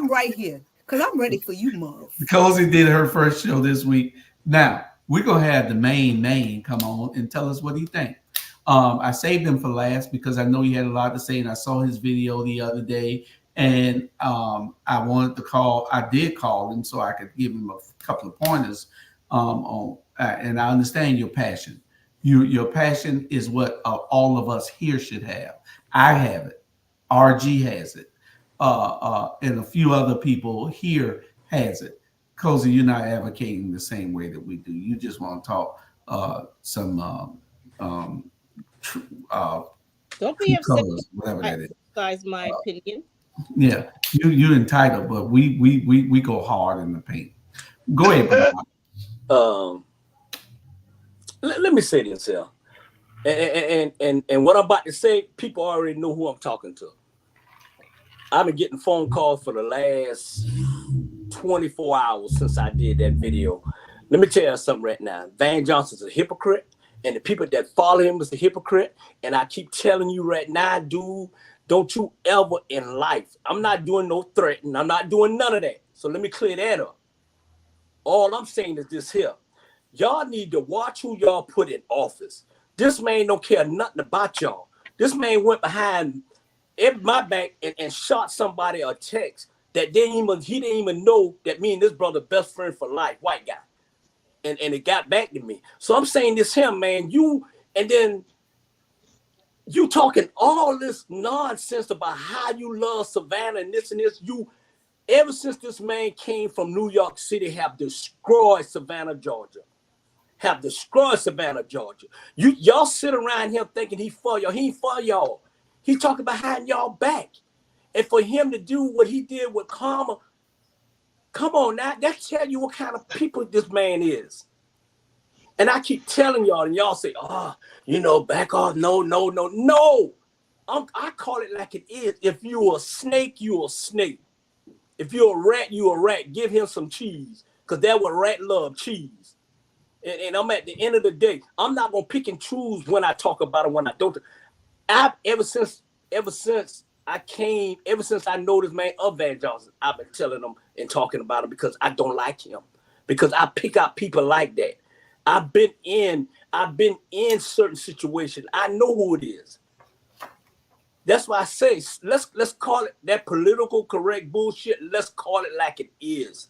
right here because I'm ready for you, Mom. Cozy did her first show this week. Now we're gonna have the main come on and tell us what he thinks. I saved him for last because I know he had a lot to say, and I saw his video the other day, and I wanted to call. I did call him so I could give him a couple of pointers on. And I understand your passion. Your passion is what all of us here should have. I have it. RG has it. And a few other people here has it. Cozy, you're not advocating the same way that we do. You just want to talk don't be upset. Whatever that is. Exercise my opinion. Yeah, you're entitled, but we go hard in the paint. Go ahead. Let me say this here, and what I'm about to say, people already know who I'm talking to. I've been getting phone calls for the last 24 hours since I did that video. Let me tell you something right now. Van Johnson's a hypocrite, and the people that follow him is a hypocrite. And I keep telling you right now, dude, don't you ever in life. I'm not doing no threatening. I'm not doing none of that. So let me clear that up. All I'm saying is this here. y'all need to watch who y'all put in office. This man don't care nothing about y'all. This man went behind my back and shot somebody a text that he didn't even know that me and this brother best friend for life, white guy. And it got back to me. So I'm saying this him, man, and then you talking all this nonsense about how you love Savannah and this. You, ever since this man came from New York City, have destroyed Savannah, Georgia. Have destroyed Savannah, Georgia. Y'all sit around here thinking he for y'all. He ain't for y'all. He talking behind y'all back. And for him to do what he did with Kamala, come on now, that tell you what kind of people this man is. And I keep telling y'all, and y'all say, back off. No. I call it like it is. If you're a snake, you're a snake. If you're a rat, you're a rat. Give him some cheese, because that's what rat love, cheese. And I'm at the end of the day, I'm not going to pick and choose when I talk about it, when I don't. Ever since I know this man of Van Johnson, I've been telling him and talking about him because I don't like him. Because I pick out people like that. I've been in certain situations. I know who it is. That's why I say let's call it that political correct bullshit. Let's call it like it is.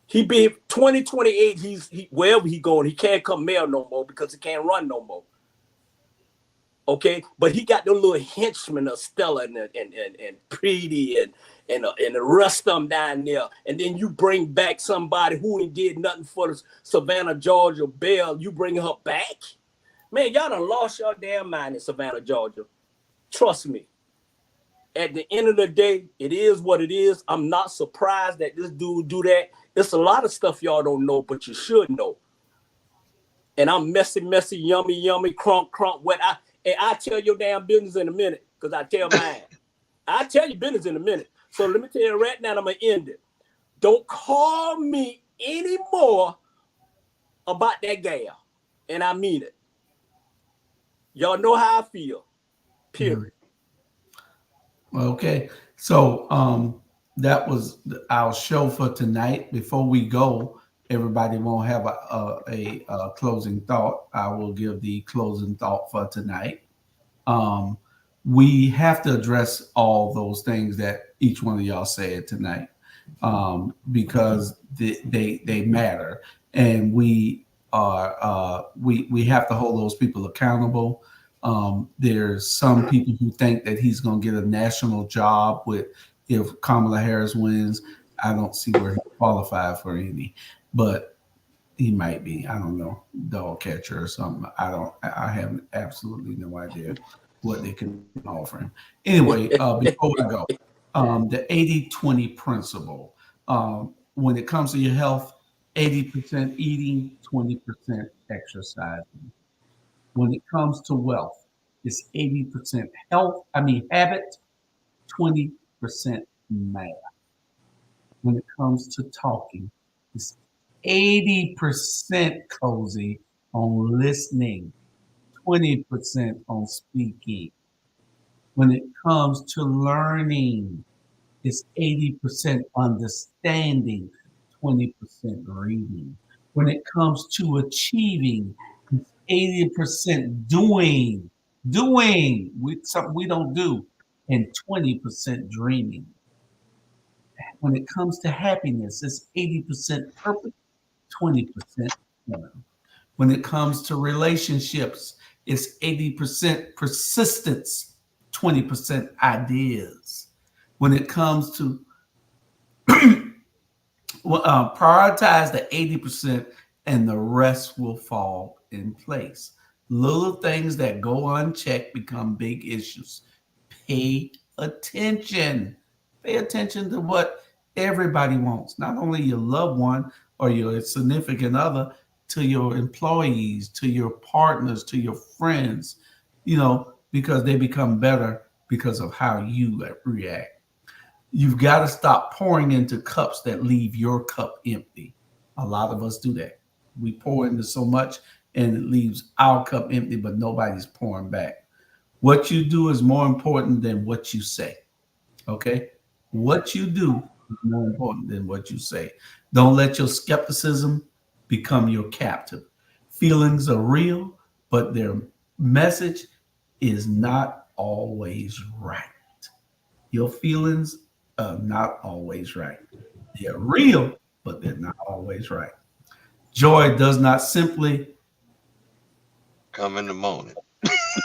He be 2028. He wherever he going, he can't come mayor no more because he can't run no more. Okay, but he got those little henchmen of Stella and Preety and the rest of them down there. And then you bring back somebody who ain't did nothing for the Savannah, Georgia Belle. You bring her back? Man, y'all done lost your damn mind in Savannah, Georgia. Trust me. At the end of the day, it is what it is. I'm not surprised that this dude do that. It's a lot of stuff y'all don't know, but you should know. And I'm messy, yummy, crunk, wet. I'll tell your damn business in a minute, because I tell mine. I'll tell you business in a minute. So let me tell you right now, I'm going to end it. Don't call me anymore about that gal. And I mean it. Y'all know how I feel. Period. Okay. So that was our show for tonight. Before we go, everybody won't have a closing thought. I will give the closing thought for tonight. We have to address all those things that each one of y'all said tonight, because they matter, and we have to hold those people accountable. There's some people who think that he's going to get a national job if Kamala Harris wins. I don't see where he's qualified for any, but he might be. I don't know, dog catcher or something. I have absolutely no idea what they can offer him. Anyway, before we go, the 80-20 principle. When it comes to your health, 80% eating, 20% exercising. When it comes to wealth, it's 80% habit, 20% math. When it comes to talking, it's 80% cozy on listening, 20% on speaking. When it comes to learning, it's 80% understanding, 20% reading. When it comes to achieving, it's 80% doing something we don't do, and 20% dreaming. When it comes to happiness, it's 80% purpose, 20% fun. When it comes to relationships, it's 80% persistence, 20% ideas. When it comes to prioritize the 80% and the rest will fall in place. Little things that go unchecked become big issues. Pay attention. Pay attention to what everybody wants, not only your loved one or your significant other, to your employees, to your partners, to your friends, because they become better because of how you react. You've got to stop pouring into cups that leave your cup empty. A lot of us do that. We pour into so much and it leaves our cup empty, but nobody's pouring back. What you do is more important than what you say. Okay? What you do is more important than what you say. Don't let your skepticism become your captive. Feelings are real, but their message is not always right. Your feelings are not always right. They're real, but they're not always right. Joy does not simply come in the morning.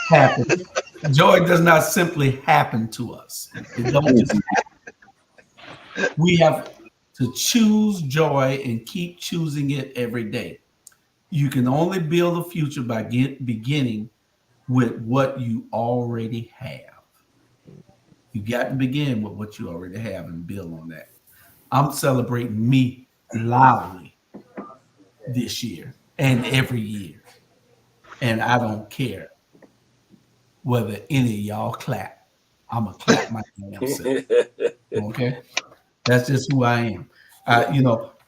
Happen. Joy does not simply happen to us. It don't just happen. We have to choose joy and keep choosing it every day. You can only build a future by beginning with what you already have. You got to begin with what you already have and build on that. I'm celebrating me loudly this year and every year. And I don't care whether any of y'all clap. I'm going to clap my damn self. Okay? That's just who I am.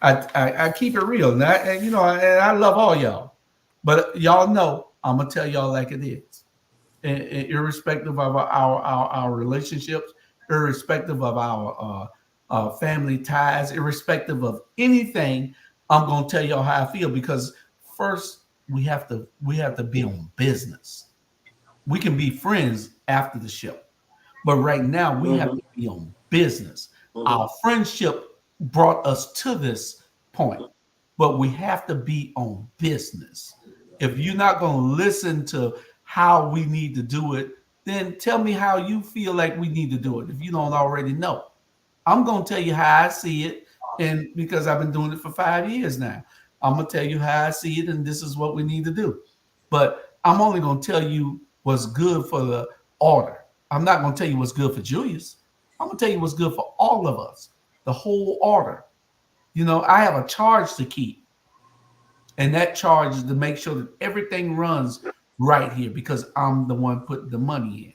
I keep it real. And I love all y'all. But y'all know I'm going to tell y'all like it is. And irrespective of our relationships, irrespective of our family ties, irrespective of anything, I'm going to tell y'all how I feel, because first we have to be on business. We can be friends after the show, but right now we have to be on business. Our friendship brought us to this point, but we have to be on business. If you're not going to listen to how we need to do it, then tell me how you feel like we need to do it if you don't already know. I'm going to tell you how I see it, and because I've been doing it for 5 years now, I'm going to tell you how I see it, and this is what we need to do. But I'm only going to tell you what's good for the order. I'm not going to tell you what's good for Julius. I'm going to tell you what's good for all of us, the whole order. I have a charge to keep, and that charge is to make sure that everything runs right here, because I'm the one putting the money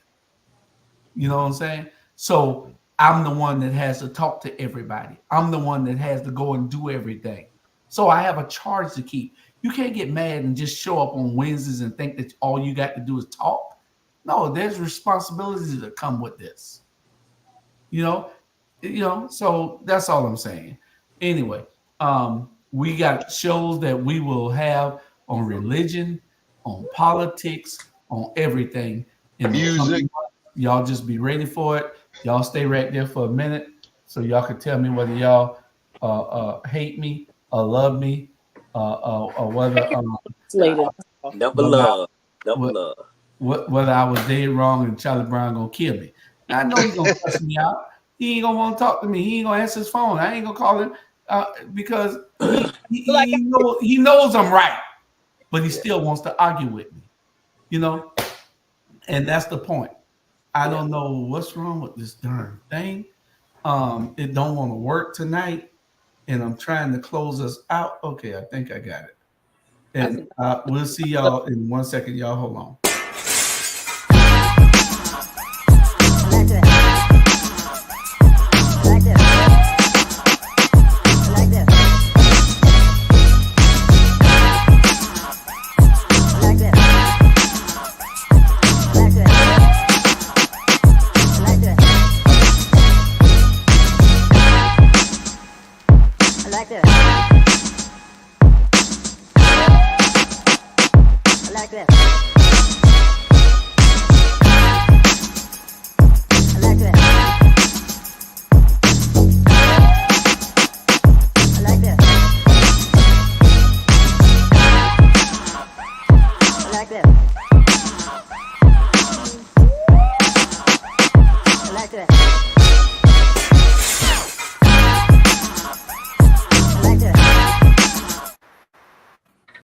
in. You know what I'm saying? So I'm the one that has to talk to everybody. I'm the one that has to go and do everything. So I have a charge to keep. You can't get mad and just show up on Wednesdays and think that all you got to do is talk. No, there's responsibilities that come with this. So that's all I'm saying. Anyway, we got shows that we will have on religion, on politics, on everything. In music. Y'all just be ready for it. Y'all stay right there for a minute so y'all can tell me whether y'all hate me or love me, or whether whether I was dead wrong and Charlie Brown gonna kill me. I know he's gonna cuss me out. He ain't gonna want to talk to me. He ain't gonna answer his phone. I ain't gonna call him because he knows I'm right, but he still wants to argue with me. And that's the point. I don't know what's wrong with this darn thing. It don't want to work tonight, and I'm trying to close us out. Okay, I think I got it. And we'll see y'all in 1 second. Y'all hold on. I like this.